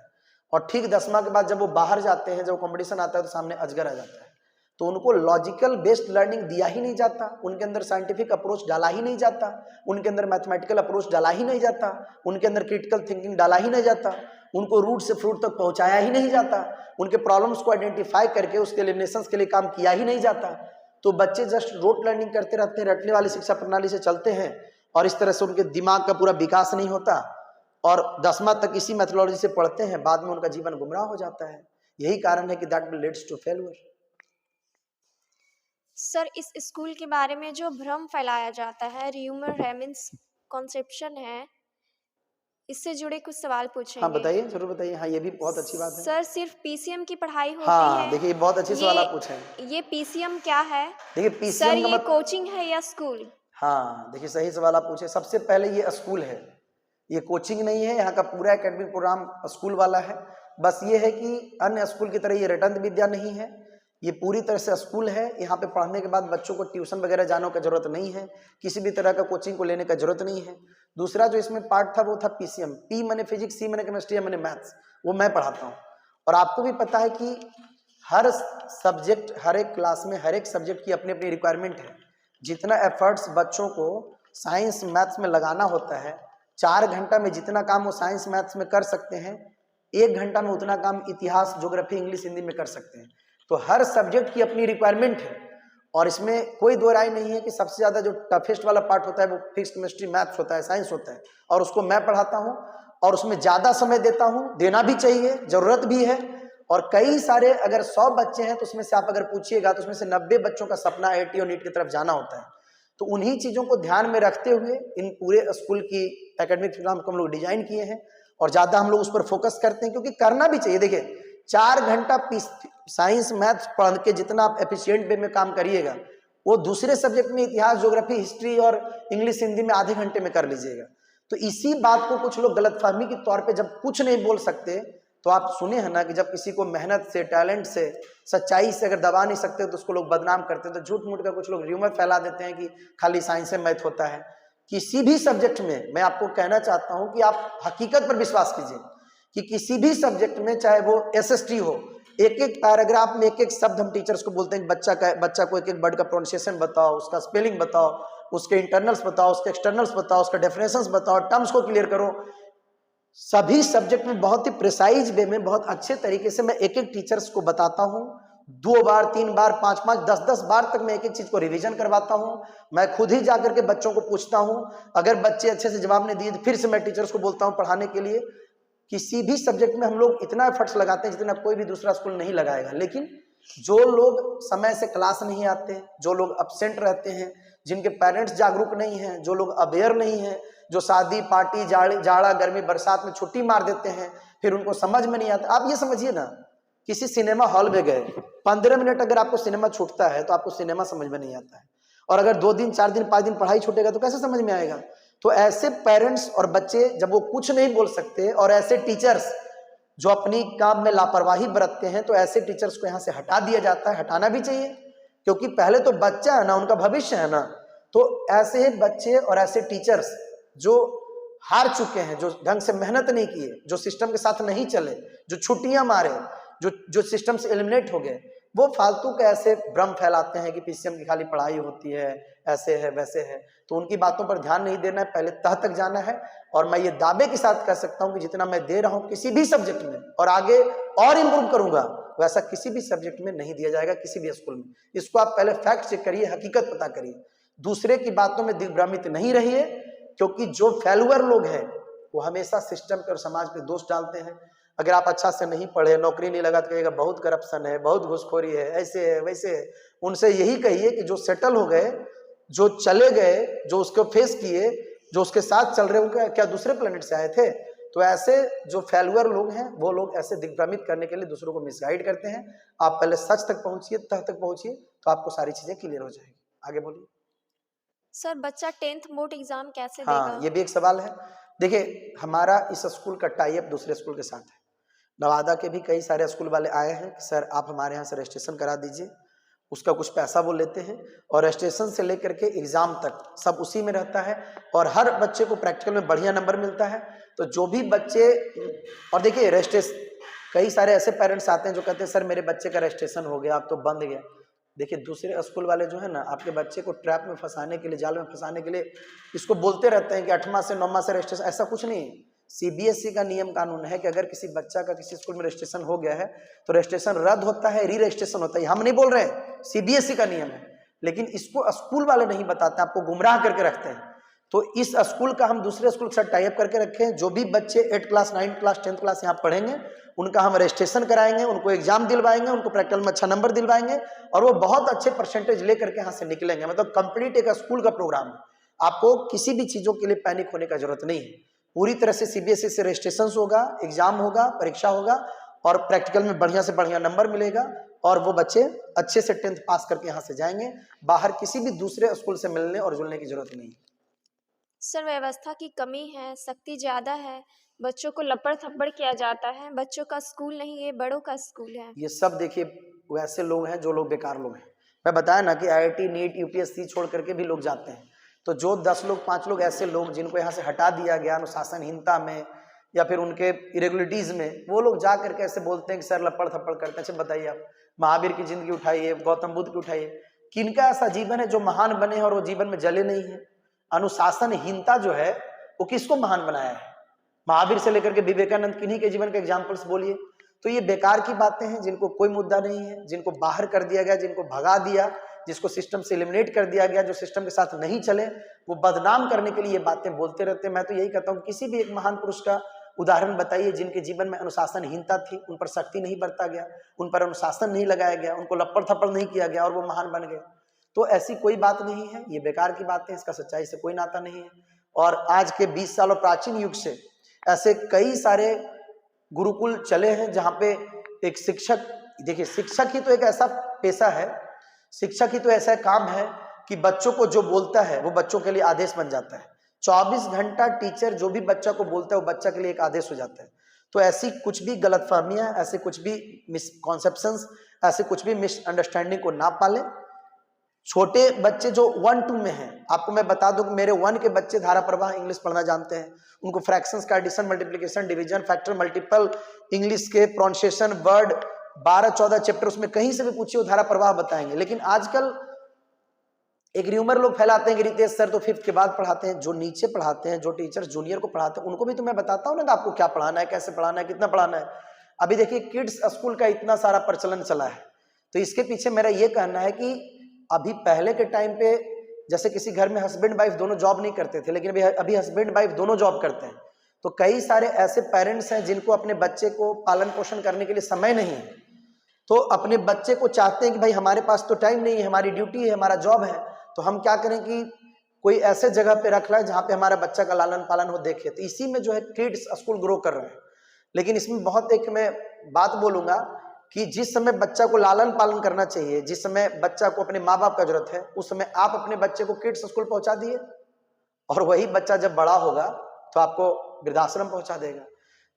और ठीक 10वां के बाद जब वो बाहर जाते हैं, जब कंपटीशन आता है तो सामने अजगर आ जाता है। तो उनको लॉजिकल बेस्ड लर्निंग दिया ही नहीं जाता, उनके अंदर साइंटिफिक अप्रोच डाला ही नहीं जाता, उनके अंदर मैथमेटिकल अप्रोच डाला ही नहीं जाता, उनके अंदर क्रिटिकल थिंकिंग डाला ही नहीं जाता, उनको रूट से फ्रूट तक पहुंचाया ही नहीं जाता, उनके प्रॉब्लम्स को आइडेंटिफाई करके उसके एलिमिनेशंस के लिए काम किया ही नहीं जाता। तो बच्चे जस्ट रोट लर्निंग करते रहते हैं, रटने वाली शिक्षा प्रणाली से चलते हैं, और इस तरह से उनके दिमाग का पूरा विकास नहीं होता, और 10वां तक इसी मेथोडोलॉजी से पढ़ते हैं, बाद में उनका जीवन गुमराह हो जाता है। यही कारण है कि that will leads to failure. Sir इस स्कूल के बारे में जो भ्रम फैलाया जाता है, र्यूमर हैमिंग्स कॉन्सेप्शन है, इससे जुड़े कुछ सवाल पूछेंगे। हाँ बताइए, जरूर बताइए। हाँ ये भी बहुत अच्छी बात है। सर सिर्फ पीसीएम की पढ़ाई होती हाँ है? देखिए बहुत अच्छी सवाल आप पूछे हैं। ये पीसीएम क्या है? देखिए सर पीसीएम ये कोचिंग है या स्कूल? हाँ देखिए सही सवाल आप पूछे। सबसे पहले ये स्कूल है, ये कोचिंग नहीं है। यहाँ का पूरा एकेडमिक प्रोग्राम स्कूल वाला है। बस ये है कि अन्य स्कूल की तरह ये रटंत विद्या नहीं है, ये पूरी तरह से स्कूल है। यहाँ पे पढ़ने के बाद बच्चों को ट्यूशन वगैरह जाने का जरूरत नहीं है, किसी भी तरह का कोचिंग को लेने का जरूरत नहीं है। दूसरा जो इसमें पार्ट था वो था पीसीएम। पी मैंने फिजिक्स, सी मैंने केमिस्ट्री, एम मैंने मैथ्स, वो मैं पढ़ाता हूँ। और आपको भी पता है कि हर सब्जेक्ट, हर एक क्लास में हर एक सब्जेक्ट की अपनी अपनी रिक्वायरमेंट है। जितना एफर्ट्स बच्चों को साइंस मैथ्स में लगाना होता है, 4 घंटा में जितना काम वो साइंस मैथ्स में कर सकते हैं, 1 घंटा में उतना काम इतिहास, ज्योग्राफी, इंग्लिश, हिंदी में कर सकते हैं। तो हर सब्जेक्ट की अपनी रिक्वायरमेंट है, और इसमें कोई दो राय नहीं है कि सबसे ज़्यादा जो टफेस्ट वाला पार्ट होता है वो फिजिक्स, केमिस्ट्री, मैथ्स होता है, साइंस होता है, और उसको मैं पढ़ाता हूँ और उसमें ज़्यादा समय देता हूँ, देना भी चाहिए, ज़रूरत भी है। और कई सारे, अगर 100 बच्चे हैं तो उसमें से आप अगर पूछिएगा तो उसमें से 90 बच्चों का सपना आईआईटी और नीट की तरफ जाना होता है। तो उन्हीं चीज़ों को ध्यान में रखते हुए इन पूरे स्कूल की एकेडमिक प्रोग्राम को हम लोग डिजाइन किए हैं, और ज़्यादा हम लोग उस पर फोकस करते हैं, क्योंकि करना भी चाहिए। देखिए 4 घंटा साइंस मैथ्स पढ़ के जितना आप एफिशिएंट वे में काम करिएगा, वो दूसरे सब्जेक्ट में इतिहास, ज्योग्राफी, हिस्ट्री और इंग्लिश, हिंदी में आधे घंटे में कर लीजिएगा। तो इसी बात को कुछ लोग गलतफहमी के तौर पे जब कुछ नहीं बोल सकते, तो आप सुने हैं ना कि जब किसी को मेहनत से, टैलेंट से, सच्चाई से अगर दबा नहीं सकते तो उसको लोग बदनाम करते हैं। तो झूठ मूठ का कुछ लोग र्यूमर फैला देते हैं कि खाली साइंस में मैथ होता है। किसी भी सब्जेक्ट में मैं आपको कहना चाहता हूं कि आप हकीकत पर विश्वास कीजिए कि किसी भी सब्जेक्ट में, चाहे वो एसएसटी हो, एक एक पैराग्राफ में एक एक शब्द हम टीचर्स को बोलते हैं, बच्चा को एक एक वर्ड का प्रोनाउंसिएशन बताओ, उसका स्पेलिंग बताओ, उसके इंटरनल्स बताओ, उसके एक्सटर्नल्स बताओ, उसका डेफिनेशंस बताओ, टर्म्स को क्लियर करो। सभी सब्जेक्ट में बहुत ही प्रिसाइज वे में, बहुत अच्छे तरीके से मैं एक एक टीचर्स को बताता हूँ। 2 बार 3 बार 5 10 बार तक मैं एक एक चीज को रिवीजन करवाता हूँ। मैं खुद ही जाकर के बच्चों को पूछता हूँ, अगर बच्चे अच्छे से जवाब नहीं दिए तो फिर से मैं टीचर्स को बोलता हूँ पढ़ाने के लिए। किसी भी सब्जेक्ट में हम लोग इतना एफर्ट्स लगाते हैं जितना कोई भी दूसरा स्कूल नहीं लगाएगा। लेकिन जो लोग समय से क्लास नहीं आते, जो लोग अब्सेंट रहते हैं, जिनके पेरेंट्स जागरूक नहीं हैं, जो लोग अवेयर नहीं हैं, जो शादी पार्टी जाड़ा गर्मी बरसात में छुट्टी मार देते हैं, फिर उनको समझ में नहीं आता। आप ये समझिए ना, किसी सिनेमा हॉल में गए, 15 मिनट अगर आपको सिनेमा छूटता है तो आपको सिनेमा समझ में नहीं आता है, और अगर 2 दिन 4 दिन 5 दिन पढ़ाई छूटेगा तो कैसे समझ में आएगा। तो ऐसे पेरेंट्स और बच्चे जब वो कुछ नहीं बोल सकते, और ऐसे टीचर्स जो अपनी काम में लापरवाही बरतते हैं, तो ऐसे टीचर्स को यहाँ से हटा दिया जाता है। हटाना भी चाहिए, क्योंकि पहले तो बच्चा है ना, उनका भविष्य है ना। तो ऐसे बच्चे और ऐसे टीचर्स जो हार चुके हैं, जो ढंग से मेहनत नहीं किए, जो सिस्टम के साथ नहीं चले, जो छुट्टियां मारे, जो सिस्टम से एलिमिनेट हो गए, वो फालतू के ऐसे भ्रम फैलाते हैं कि पीसीएम की खाली पढ़ाई होती है, ऐसे है वैसे है। तो उनकी बातों पर ध्यान नहीं देना है, पहले तह तक जाना है। और मैं ये दावे के साथ कह सकता हूं कि जितना मैं दे रहा हूं किसी भी सब्जेक्ट में, और आगे और इंप्रूव करूंगा, वैसा किसी भी सब्जेक्ट में नहीं दिया जाएगा, किसी भी स्कूल में। इसको आप पहले फैक्ट चेक करिए, हकीकत पता करिए, दूसरे की बातों में दिग्भ्रमित नहीं रहिए। क्योंकि जो फेलुअर लोग हैं वो हमेशा सिस्टम पे और समाज पे दोष डालते हैं। अगर आप अच्छा से नहीं पढ़े, नौकरी नहीं लगा, तो कहिएगा बहुत करप्शन है, बहुत घूसखोरी है, ऐसे है वैसे है। उनसे यही कहिए कि जो सेटल हो गए, जो चले गए, जो उसको फेस किए, जो उसके साथ चल रहे, उनका क्या दूसरे प्लेनेट से आए थे। तो ऐसे जो फेलुअर लोग हैं, वो लोग ऐसे दिग्भ्रमित करने के लिए दूसरों को मिसगाइड करते हैं। आप पहले सच तक पहुंचिए, तह तक पहुंचिए, तो आपको सारी चीजें क्लियर हो जाएगी। आगे बोलिए। सर बच्चा 10th बोर्ड एग्जाम कैसे हाँ, देगा? ये भी एक सवाल है। देखिए, हमारा इस स्कूल का टाई अप दूसरे स्कूल के साथ है। नवादा के भी कई सारे स्कूल वाले आए हैं कि सर आप हमारे यहाँ से रजिस्ट्रेशन करा दीजिए। उसका कुछ पैसा वो लेते हैं, और रजिस्ट्रेशन से लेकर के एग्जाम तक सब उसी में रहता है, और हर बच्चे को प्रैक्टिकल में बढ़िया नंबर मिलता है। तो जो भी बच्चे, और देखिए रजिस्ट्रेशन, कई सारे ऐसे पेरेंट्स आते हैं जो कहते हैं सर मेरे बच्चे का रजिस्ट्रेशन हो गया, अब तो बंद गया। देखिए, दूसरे स्कूल वाले जो है ना, आपके बच्चे को ट्रैप में फंसाने के लिए, जाल में फंसाने के लिए इसको बोलते रहते हैं कि 8वां से 9वां से रजिस्ट्रेशन। ऐसा कुछ नहीं है। सीबीएसई का नियम कानून है कि अगर किसी बच्चा का किसी स्कूल में रजिस्ट्रेशन हो गया है तो रजिस्ट्रेशन रद्द होता है, री रजिस्ट्रेशन होता है। हम नहीं बोल रहे हैं, सीबीएसई का नियम है, लेकिन इसको स्कूल वाले नहीं बताते, आपको गुमराह करके रखते हैं। तो इस स्कूल का हम दूसरे स्कूल के साथ टाई अप करके रखे हैं। जो भी बच्चे 8th class 9th class 10th class यहाँ पढ़ेंगे, उनका हम रजिस्ट्रेशन कराएंगे, उनको एग्जाम दिलवाएंगे, उनको प्रैक्टिकल में अच्छा नंबर दिलवाएंगे, और वो बहुत अच्छे परसेंटेज लेकर के यहाँ से निकलेंगे। मतलब कंप्लीट एक स्कूल का प्रोग्राम है। आपको किसी भी चीजों के लिए पैनिक होने का जरूरत नहीं है। पूरी तरह से सीबीएसई से रजिस्ट्रेशन होगा, एग्जाम होगा, परीक्षा होगा, और प्रैक्टिकल में बढ़िया से बढ़िया नंबर मिलेगा, और वो बच्चे अच्छे से 10th पास करके यहाँ से जाएंगे। बाहर किसी भी दूसरे स्कूल से मिलने और जुड़ने की जरूरत नहीं है। सर व्यवस्था की कमी है, सख्ती ज़्यादा है, बच्चों को लपड़ थप्पड़ किया जाता है, बच्चों का स्कूल नहीं ये बड़ों का स्कूल है। ये सब देखिए वैसे लोग हैं जो लोग बेकार लोग हैं। मैं बताया ना कि आईआईटी नीट यूपीएससी छोड़ करके भी लोग जाते हैं। तो जो 10 लोग 5 लोग ऐसे लोग जिनको यहाँ से हटा दिया गया अनुशासनहीनता में या फिर उनके इरेगुलरिटीज में, वो लोग जा करके ऐसे बोलते हैं कि सर लपड़ थप्पड़ करते हैं। अच्छा बताइए, आप महावीर की जिंदगी उठाइए, गौतम बुद्ध की उठाइए, किनका ऐसा जीवन है जो महान बने हैं और वो जीवन में जले नहीं है। अनुशासनहीनता जो है वो किसको महान बनाया है? महावीर से लेकर के विवेकानंद, किन्हीं के जीवन के एग्जाम्पल्स बोलिए। तो ये बेकार की बातें हैं जिनको कोई मुद्दा नहीं है, जिनको बाहर कर दिया गया, जिनको भगा दिया, जिसको सिस्टम से एलिमिनेट कर दिया गया, जो सिस्टम के साथ नहीं चले, वो बदनाम करने के लिए ये बातें बोलते रहते हैं। मैं तो यही कहता हूँ, किसी भी एक महान पुरुष का उदाहरण बताइए जिनके जीवन में अनुशासनहीनता थी, उन पर सख्ती नहीं बरता गया, उन पर अनुशासन नहीं लगाया गया, उनको लपड़ थप्पड़ नहीं किया गया और वो महान बन गए। तो ऐसी कोई बात नहीं है, ये बेकार की बातें, इसका सच्चाई से कोई नाता नहीं है। और आज के 20 साल और प्राचीन युग से ऐसे कई सारे गुरुकुल चले हैं जहाँ पे एक शिक्षक, देखिए शिक्षक ही तो एक ऐसा पेशा है, शिक्षक ही तो ऐसा काम है कि बच्चों को जो बोलता है वो बच्चों के लिए आदेश बन जाता है। 24 घंटा टीचर जो भी बच्चा को बोलता है वो बच्चा के लिए एक आदेश हो जाता है। तो ऐसी कुछ भी गलतफहमियां, ऐसे कुछ भी मिसकॉन्सेप्शंस, ऐसे कुछ भी मिसअंडरस्टैंडिंग को ना पालें। छोटे बच्चे जो 1-2 में हैं, आपको मैं बता दूं कि मेरे 1 के बच्चे धारा प्रवाह इंग्लिश पढ़ना जानते हैं, उनको फ्रैक्शंस का addition, multiplication, division, factor, multiple, English के प्रोनाउंसिएशन, वर्ड 12-14 चैप्टर उसमें कहीं से भी पूछिए वो धारा प्रवाह बताएंगे। लेकिन आजकल एक र्यूमर लोग फैलाते हैं कि रितेश सर तो 5th के बाद पढ़ाते हैं। जो नीचे पढ़ाते हैं, जो टीचर्स जूनियर को पढ़ाते हैं, उनको भी तो मैं बताता हूँ ना कि आपको क्या पढ़ाना है, कैसे पढ़ाना है, कितना पढ़ाना है। अभी देखिए किड्स स्कूल का इतना सारा प्रचलन चला है, तो इसके पीछे मेरा ये कहना है कि अभी पहले के टाइम पे जैसे किसी घर में हस्बैंड वाइफ दोनों जॉब नहीं करते थे, लेकिन अभी हस्बैंड वाइफ दोनों जॉब करते हैं। तो कई सारे ऐसे पेरेंट्स हैं जिनको अपने बच्चे को पालन पोषण करने के लिए समय नहीं है, तो अपने बच्चे को चाहते हैं कि भाई हमारे पास तो टाइम नहीं है, हमारी ड्यूटी है, हमारा जॉब है, तो हम क्या करें कि कोई ऐसे जगह पे रख लें जहाँ पे हमारा बच्चा का लालन पालन हो, देखे। तो इसी में जो है किड्स स्कूल ग्रो कर रहे हैं। लेकिन इसमें बहुत एक मैं बात बोलूँगा कि जिस समय बच्चा को लालन पालन करना चाहिए, जिस समय बच्चा को अपने माँ बाप का जरूरत है, उस समय आप अपने बच्चे को किड्स स्कूल पहुँचा दिए, और वही बच्चा जब बड़ा होगा तो आपको वृद्धाश्रम पहुँचा देगा।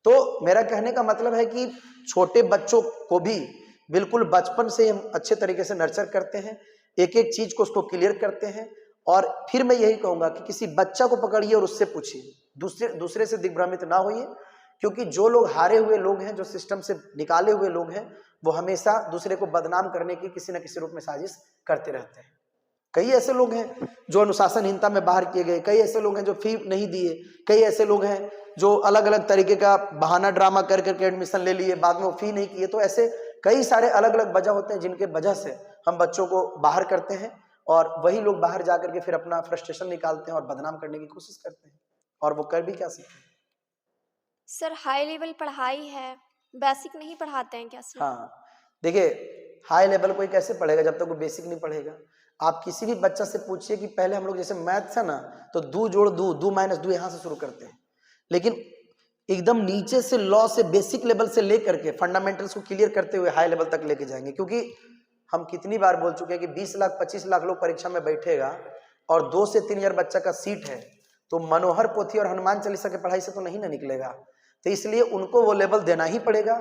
तो मेरा कहने का मतलब है कि छोटे बच्चों को भी बिल्कुल बचपन से हम अच्छे तरीके से नर्चर करते हैं, एक एक चीज को उसको क्लियर करते हैं। और फिर मैं यही कहूंगा कि किसी बच्चा को पकड़िए और उससे पूछिए, दूसरे से दिग्भ्रमित ना होइए, क्योंकि जो लोग हारे हुए लोग हैं, जो सिस्टम से निकाले हुए लोग हैं, वो हमेशा दूसरे को बदनाम करने की किसी न किसी रूप में साजिश करते रहते हैं। कई ऐसे लोग हैं जो अनुशासनहीनता में बाहर किए गए, कई ऐसे लोग हैं जो फी नहीं दिए, कई ऐसे लोग हैं जो अलग अलग तरीके का बहाना ड्रामा कर करके एडमिशन ले लिए, बाद में वो फी नहीं किए। तो ऐसे कई सारे अलग अलग वजह होते हैं जिनके वजह से हम बच्चों को बाहर करते हैं, और वही लोग बाहर जाकर के फिर अपना फ्रस्ट्रेशन निकालते हैं और बदनाम करने की कोशिश करते हैं, और वो कर भी क्या सकते हैं। सर हाई लेवल पढ़ाई है, बेसिक नहीं पढ़ाते हैं क्या सर? हाँ, देखिए हाई लेवल कोई कैसे पढ़ेगा जब तक वो बेसिक नहीं पढ़ेगा। आप किसी भी बच्चा से पूछिए कि पहले हम लोग जैसे मैथ्स है ना, तो दो जोड़ दो माइनस दो यहाँ से शुरू करते हैं, लेकिन एकदम नीचे से लॉ से बेसिक लेवल से लेकर के फंडामेंटल्स को क्लियर करते हुए हाई लेवल तक लेके जाएंगे। क्योंकि हम कितनी बार बोल चुके हैं कि 20 लाख 25 लाख लोग परीक्षा में बैठेगा और 2 से 3 हजार बच्चा का सीट है, तो मनोहर पोथी और हनुमान चालीसा की पढ़ाई से तो नहीं ना निकलेगा। तो इसलिए उनको वो लेवल देना ही पड़ेगा।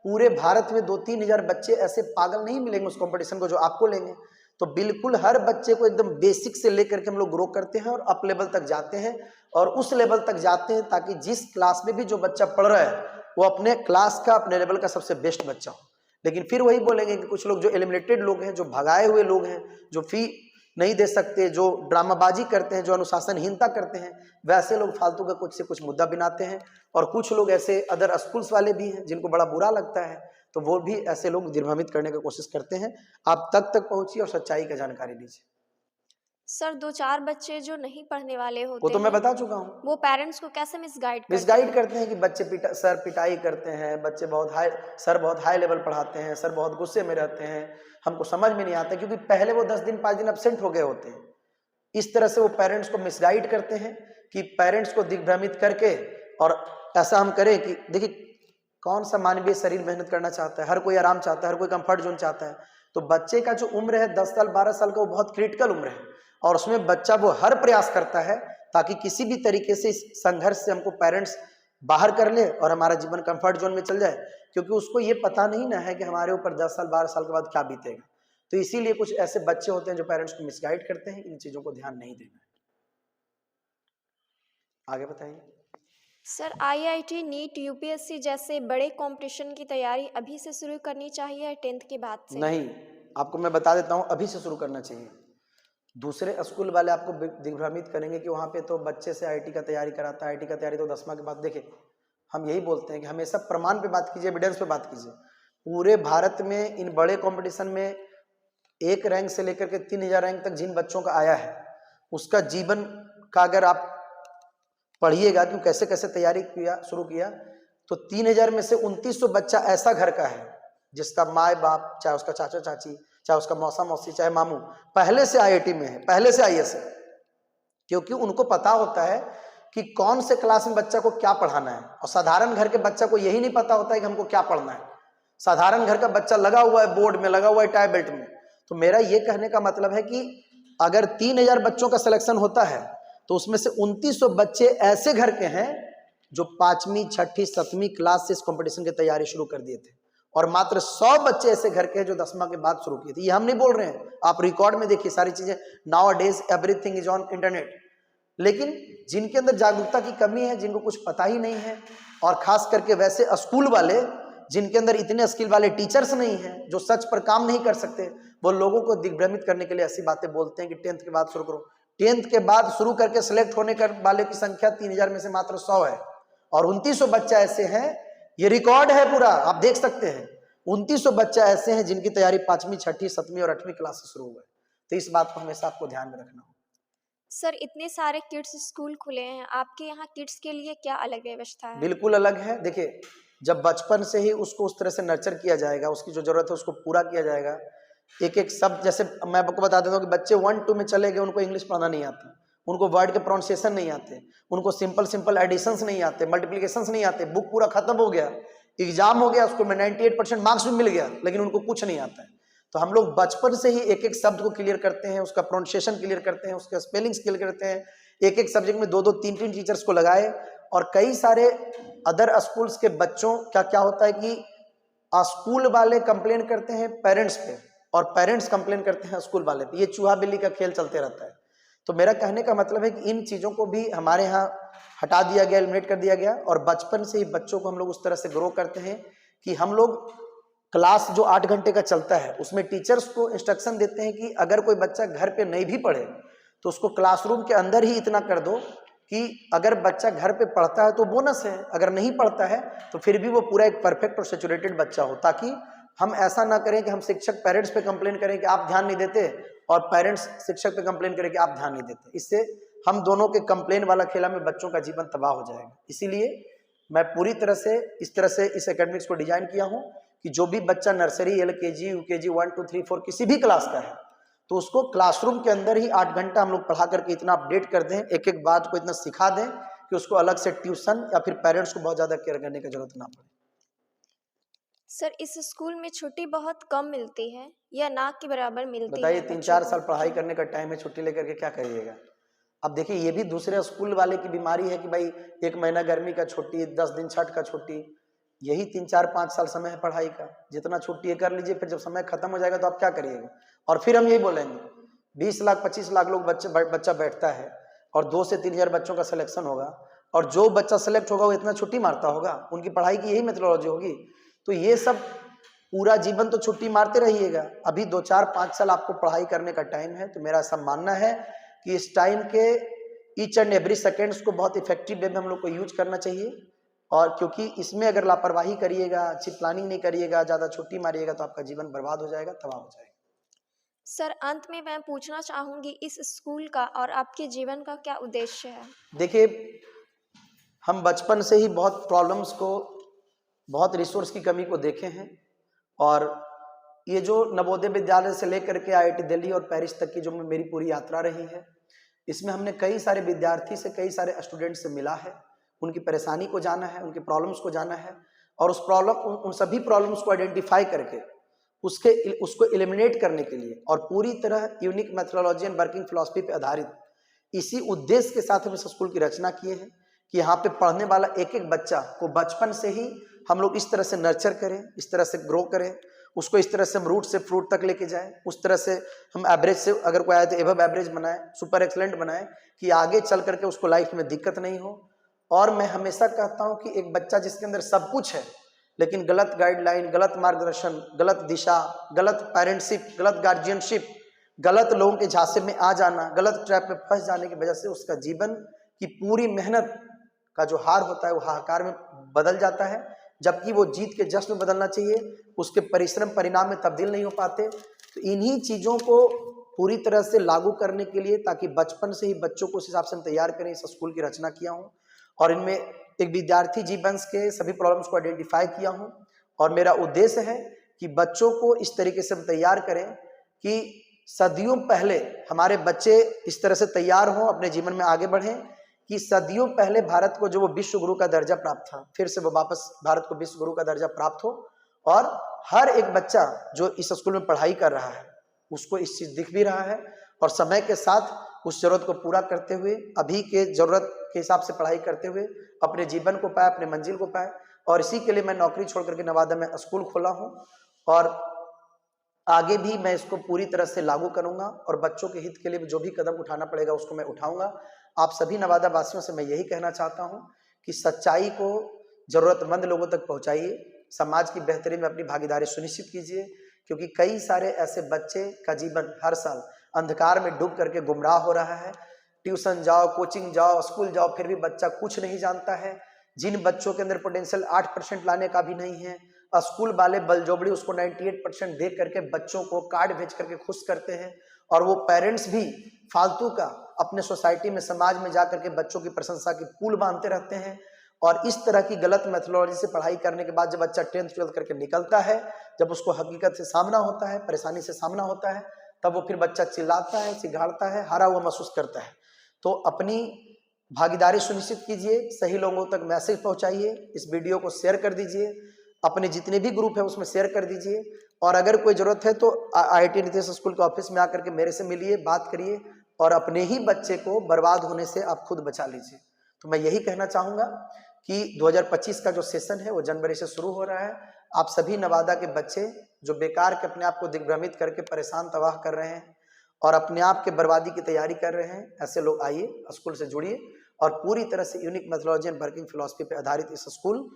पूरे भारत में 2-3 हजार बच्चे ऐसे पागल नहीं मिलेंगे उस कंपटीशन को जो आपको लेंगे। तो बिल्कुल हर बच्चे को एकदम बेसिक से लेकर के हम लोग ग्रो करते हैं और अप लेवल तक जाते हैं, और उस लेवल तक जाते हैं ताकि जिस क्लास में भी जो बच्चा पढ़ रहा है वो अपने क्लास का, अपने लेवल का सबसे बेस्ट बच्चा हो। लेकिन फिर वही बोलेंगे कि कुछ लोग जो एलिमिनेटेड लोग हैं, जो भगाए हुए लोग हैं, जो फी नहीं दे सकते, जो ड्रामाबाजी करते हैं, जो अनुशासनहीनता करते हैं, वैसे लोग फालतू का कुछ से कुछ मुद्दा बनाते हैं। और कुछ लोग ऐसे अदर स्कूल्स वाले भी हैं जिनको बड़ा बुरा लगता है, तो वो भी ऐसे लोग दिग्भ्रमित करने की कोशिश करते हैं। आप तक पहुंचिए और सच्चाई का जानकारी लीजिए। सर 2-4 बच्चे जो नहीं पढ़ने वाले होते वो तो मैं हैं, बता चुका हूँ। वो पेरेंट्स को कैसे मिसगाइड करते हैं कि बच्चे सर पिटाई करते हैं, बच्चे सर बहुत हाई लेवल पढ़ाते हैं, सर बहुत गुस्से में रहते हैं, हमको समझ में नहीं आता, क्योंकि पहले वो 10 दिन 5 दिन एब्सेंट हो गए होते हैं। इस तरह से वो पेरेंट्स को मिसगाइड करते हैं कि पेरेंट्स को दिग्भ्रमित करके, और ऐसा हम करें कि देखिए कौन सा मानवीय शरीर मेहनत करना चाहता है, हर कोई आराम चाहता है, हर कोई कंफर्ट जोन चाहता है। तो बच्चे का जो उम्र है 10 साल 12 साल का, वो बहुत क्रिटिकल उम्र है, और उसमें बच्चा वो हर प्रयास करता है ताकि किसी भी तरीके से इस संघर्ष से हमको पेरेंट्स बाहर कर ले और हमारा जीवन कंफर्ट जोन में चल जाए, क्योंकि उसको ये पता नहीं ना है कि हमारे ऊपर 10 साल 12 साल के बाद क्या बीतेगा। तो इसीलिए कुछ ऐसे बच्चे होते हैं जो पेरेंट्स को मिसगाइड करते हैं, इन चीजों को ध्यान नहीं देना है। आगे बताइए। सर आईआईटी, नीट, यूपीएससी जैसे बड़े कंपटीशन की तैयारी अभी से शुरू करनी चाहिए 10th के बाद से? नहीं, आपको मैं बता देता हूँ, अभी से शुरू करना चाहिए। दूसरे स्कूल वाले आपको दिग्भ्रमित करेंगे कि वहाँ पे तो बच्चे से आईटी का तैयारी कराता है, आईटी का तैयारी तो 10वां के बाद। देखिए हम यही बोलते हैं कि हमेशा प्रमाण पे बात कीजिए, एविडेंस पे बात कीजिए। पूरे भारत में इन बड़े कंपटीशन में 1 रैंक से लेकर के 3000 रैंक तक जिन बच्चों का आया है, उसका जीवन का अगर आप पढ़िएगा कि कैसे कैसे तैयारी शुरू किया, तो 3000 में से 2900 बच्चा ऐसा घर का है जिसका माँ बाप, चाहे उसका चाचा चाची, चाहे उसका मौसा मौसी, चाहे मामू, पहले से आईआईटी में है, पहले से आईएएस है। क्योंकि उनको पता होता है कि कौन से क्लास में बच्चा को क्या पढ़ाना है। और साधारण घर के बच्चा को यही नहीं पता होता है कि हमको क्या पढ़ना है। साधारण घर का बच्चा लगा हुआ है बोर्ड में, लगा हुआ है टाई बेल्ट में। तो मेरा ये कहने का मतलब है कि अगर 3000 बच्चों का सिलेक्शन होता है तो उसमें से 2900 बच्चे ऐसे घर के हैं जो 5वीं 6वीं 7वीं क्लास से इस कंपटीशन की तैयारी शुरू कर दिए थे, और मात्र 100 बच्चे ऐसे घर के हैं जो 10वां के बाद शुरू किए थे। ये हम नहीं बोल रहे हैं, आप रिकॉर्ड में देखिए सारी चीजें। Now days everything is on internet. लेकिन जिनके अंदर जागरूकता की कमी है, जिनको कुछ पता ही नहीं है, और खास करके वैसे स्कूल वाले जिनके अंदर इतने स्किल वाले टीचर्स नहीं हैं, जो सच पर काम नहीं कर सकते, वो लोगों को दिग्भ्रमित करने के लिए ऐसी बातें बोलते हैं कि 10th के बाद शुरू करो। 10th के बाद शुरू करके सिलेक्ट होने वाले की संख्या 3000 में से मात्र 100 है, और 2900 बच्चा ऐसे हैं, ये रिकॉर्ड है पूरा, आप देख सकते हैं। 2900 बच्चा ऐसे हैं जिनकी तैयारी 5वीं, 6वीं, 7वीं और 8वीं क्लास से शुरू हुआ है। तो इस बात को हमेशा आपको ध्यान में रखना हो। सर, इतने सारे किड्स स्कूल खुले हैं, आपके यहाँ किड्स के लिए क्या अलग व्यवस्था है? बिल्कुल अलग है। देखिए, जब बचपन से ही उसको उस तरह से नर्चर किया जाएगा, उसकी जो जरूरत है उसको पूरा किया जाएगा। एक एक शब्द, जैसे मैं आपको बता देता हूँ कि बच्चे 1-2 में चले गए, उनको इंग्लिश पढ़ना नहीं आता, उनको वर्ड के प्रोनाउंसिएशन नहीं आते, उनको सिंपल सिंपल एडिशंस नहीं आते, मल्टीप्लिकेशंस नहीं आते, बुक पूरा खत्म हो गया, एग्जाम हो गया, उसको में 98% मार्क्स भी मिल गया, लेकिन उनको कुछ नहीं आता है। तो हम लोग बचपन से ही एक एक शब्द को क्लियर करते हैं, उसका प्रोनाउंसिएशन क्लियर करते हैं, उसके स्पेलिंग्स क्लियर करते हैं। एक एक सब्जेक्ट में 2-2, 3-3 टीचर्स को लगाए। और कई सारे अदर स्कूल्स के बच्चों का क्या होता है कि स्कूल वाले कंप्लेन करते हैं पेरेंट्स पे, और पेरेंट्स कंप्लेन करते हैं स्कूल वाले पे। ये चूहा बिल्ली का खेल चलते रहता है। तो मेरा कहने का मतलब है कि इन चीज़ों को भी हमारे यहाँ हटा दिया गया, एलिमिनेट कर दिया गया, और बचपन से ही बच्चों को हम लोग उस तरह से ग्रो करते हैं कि हम लोग क्लास जो 8 घंटे का चलता है उसमें टीचर्स को इंस्ट्रक्शन देते हैं कि अगर कोई बच्चा घर पे नहीं भी पढ़े तो उसको क्लासरूम के अंदर ही इतना कर दो कि अगर बच्चा घर पे पढ़ता है तो बोनस है, अगर नहीं पढ़ता है तो फिर भी वो पूरा एक परफेक्ट और सेचुरेटेड बच्चा हो, ताकि हम ऐसा ना करें कि हम शिक्षक पेरेंट्स पे कंप्लेन करें कि आप ध्यान नहीं देते, और पेरेंट्स शिक्षक पे कंप्लेन करें कि आप ध्यान नहीं देते। इससे हम दोनों के कंप्लेन वाला खेला में बच्चों का जीवन तबाह हो जाएगा। इसीलिए मैं पूरी तरह से इस एकेडमिक्स को डिजाइन किया हूँ कि जो भी बच्चा नर्सरी, LKG, UKG 1, 2, 3, 4 किसी भी क्लास का है, तो उसको क्लासरूम के अंदर ही 8 घंटा हम लोग पढ़ा करके इतना अपडेट कर दें, एक एक बात को इतना सिखा दें कि उसको अलग से ट्यूशन या फिर पेरेंट्स को बहुत ज़्यादा केयर करने की जरूरत ना पड़े। सर, इस स्कूल में छुट्टी बहुत कम मिलती है या ना के बराबर मिलती बताइए, है? 3-4 साल पढ़ाई करने का टाइम है, छुट्टी लेकर के क्या करिएगा? अब देखिए, ये भी दूसरे स्कूल वाले की बीमारी है कि भाई 1 महीना गर्मी का छुट्टी, 10 दिन छठ का छुट्टी, यही 3-4-5 साल समय है पढ़ाई का। जितना छुट्टी है कर लीजिए, फिर जब समय खत्म हो जाएगा तो आप क्या करिएगा? और फिर हम यही बोलेंगे, 20 लाख 25 लाख लोग बच्चा बैठता है और 2 से 3 हजार बच्चों का सिलेक्शन होगा, और जो बच्चा सेलेक्ट होगा वो इतना छुट्टी मारता होगा, उनकी पढ़ाई की यही मेथोडोलॉजी होगी। तो ये सब पूरा जीवन तो छुट्टी मारते रहिएगा। अभी 2-4-5 साल आपको पढ़ाई करने का टाइम है। तो मेरा ऐसा मानना है कि इस टाइम के ईच एंड एवरी सेकेंड्स को बहुत इफेक्टिव वे में हम लोग को यूज करना चाहिए, और क्योंकि इसमें अगर लापरवाही करिएगा, अच्छी प्लानिंग नहीं करिएगा, ज़्यादा छुट्टी मारिएगा, तो आपका जीवन बर्बाद हो जाएगा, तबाह हो जाएगा। सर, अंत में मैं पूछना चाहूँगी, इस स्कूल का और आपके जीवन का क्या उद्देश्य है? देखिए, हम बचपन से ही बहुत प्रॉब्लम्स को, बहुत रिसोर्स की कमी को देखे हैं, और ये जो नवोदय विद्यालय से लेकर के IIT दिल्ली और पेरिस तक की जो मेरी पूरी यात्रा रही है, इसमें हमने कई सारे विद्यार्थी से, कई सारे स्टूडेंट से मिला है, उनकी परेशानी को जाना है, उनकी प्रॉब्लम्स को जाना है, और उन सभी प्रॉब्लम्स को आइडेंटिफाई करके उसको एलिमिनेट करने के लिए, और पूरी तरह unique methodology and working philosophy पे आधारित इसी उद्देश्य के साथ हम इस स्कूल की रचना किए हैं कि यहाँ पे पढ़ने वाला एक एक बच्चा को बचपन से ही हम लोग इस तरह से नर्चर करें, इस तरह से ग्रो करें, उसको इस तरह से हम रूट से फ्रूट तक लेके जाएं, उस तरह से हम एवरेज से अगर कोई आए तो एबव एवरेज बनाएं, सुपर एक्सलेंट बनाएं, कि आगे चल करके उसको लाइफ में दिक्कत नहीं हो। और मैं हमेशा कहता हूं कि एक बच्चा जिसके अंदर सब कुछ है, लेकिन गलत गाइडलाइन, गलत मार्गदर्शन, गलत दिशा, गलत पेरेंटशिप, गलत गार्जियनशिप, गलत लोगों के झांसे में आ जाना, गलत ट्रैप में फंस जाने की वजह से उसका जीवन की पूरी मेहनत का जो हार होता है वो हाहाकार में बदल जाता है, जबकि वो जीत के जश्न में बदलना चाहिए, उसके परिश्रम परिणाम में तब्दील नहीं हो पाते। तो इन्हीं चीज़ों को पूरी तरह से लागू करने के लिए, ताकि बचपन से ही बच्चों को उस हिसाब से हम तैयार करें, इस स्कूल की रचना किया हूँ, और इनमें एक विद्यार्थी जीवन के सभी प्रॉब्लम्स को आइडेंटिफाई किया हूँ, और मेरा उद्देश्य है कि बच्चों को इस तरीके से हम तैयार करें कि सदियों पहले हमारे बच्चे इस तरह से तैयार हों, अपने जीवन में आगे बढ़ें, कि सदियों पहले भारत को जो वो विश्व गुरु का दर्जा प्राप्त था, फिर से वो वापस भारत को विश्व गुरु का दर्जा प्राप्त हो, और हर एक बच्चा जो इस स्कूल में पढ़ाई कर रहा है उसको इस चीज दिख भी रहा है, और समय के साथ उस जरूरत को पूरा करते हुए, अभी के जरूरत के हिसाब से पढ़ाई करते हुए अपने जीवन को पाए, अपने मंजिल को पाए। और इसी के लिए मैं नौकरी छोड़ करके नवादा में स्कूल खोला हूँ, और आगे भी मैं इसको पूरी तरह से लागू करूंगा, और बच्चों के हित के लिए जो भी कदम उठाना पड़ेगा उसको मैं उठाऊंगा। आप सभी नवादा वासियों से मैं यही कहना चाहता हूं कि सच्चाई को जरूरतमंद लोगों तक पहुंचाइए, समाज की बेहतरी में अपनी भागीदारी सुनिश्चित कीजिए, क्योंकि कई सारे ऐसे बच्चे का जीवन हर साल अंधकार में डूब करके गुमराह हो रहा है। ट्यूशन जाओ, कोचिंग जाओ, स्कूल जाओ, फिर भी बच्चा कुछ नहीं जानता है। जिन बच्चों के अंदर पोटेंशियल 8% लाने का भी नहीं है, स्कूल वाले बलजोबड़ी उसको 98% दे करके बच्चों को कार्ड भेज करके खुश करते हैं, और वो पेरेंट्स भी फालतू का अपने सोसाइटी में, समाज में जाकर के बच्चों की प्रशंसा की पुल बांधते रहते हैं। और इस तरह की गलत मेथोडोलॉजी से पढ़ाई करने के बाद जब बच्चा 10th 12th करके निकलता है, जब उसको हकीकत से सामना होता है, परेशानी से सामना होता है, तब वो फिर बच्चा चिल्लाता है, सिगाड़ता है, हारा हुआ महसूस करता है। तो अपनी भागीदारी सुनिश्चित कीजिए, सही लोगों तक मैसेज पहुंचाइए, इस वीडियो को शेयर कर दीजिए, अपने जितने भी ग्रुप है उसमें शेयर कर दीजिए। और अगर कोई जरूरत है तो IIT नितेश स्कूल के ऑफिस में आकर के मेरे से मिलिए, बात करिए, और अपने ही बच्चे को बर्बाद होने से आप खुद बचा लीजिए। तो मैं यही कहना चाहूँगा कि 2025 का जो सेशन है वो जनवरी से शुरू हो रहा है। आप सभी नवादा के बच्चे जो बेकार के अपने आप को दिग्भ्रमित करके परेशान तबाह कर रहे हैं और अपने आप के बर्बादी की तैयारी कर रहे हैं, ऐसे लोग आइए, स्कूल से जुड़िए, और पूरी तरह से unique methodology and working philosophy पे आधारित इस स्कूल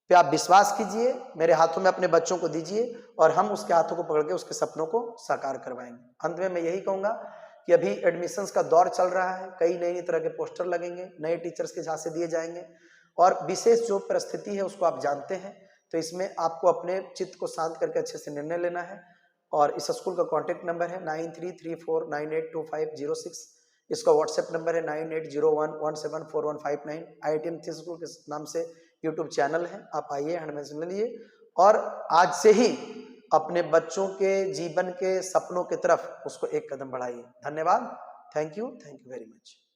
पे आप विश्वास कीजिए, मेरे हाथों में अपने बच्चों को दीजिए, और हम उसके हाथों को पकड़ के उसके सपनों को साकार करवाएंगे। अंत में मैं यही कहूँगा कि अभी एडमिशन्स का दौर चल रहा है, कई नई तरह के पोस्टर लगेंगे, नए टीचर्स के झांसे दिए जाएंगे, और विशेष जो परिस्थिति है उसको आप जानते हैं। तो इसमें आपको अपने चित्त को शांत करके अच्छे से निर्णय लेना है। और इस स्कूल का कॉन्टैक्ट नंबर है 9334982506। इसका व्हाट्सएप नंबर है 9801174159। IIT नितेश स्कूल के नाम से यूट्यूब चैनल है, आप आइए, एडमिशन ले लिए, और आज से ही अपने बच्चों के जीवन के सपनों की तरफ उसको एक कदम बढ़ाइए। धन्यवाद, थैंक यू वेरी मच।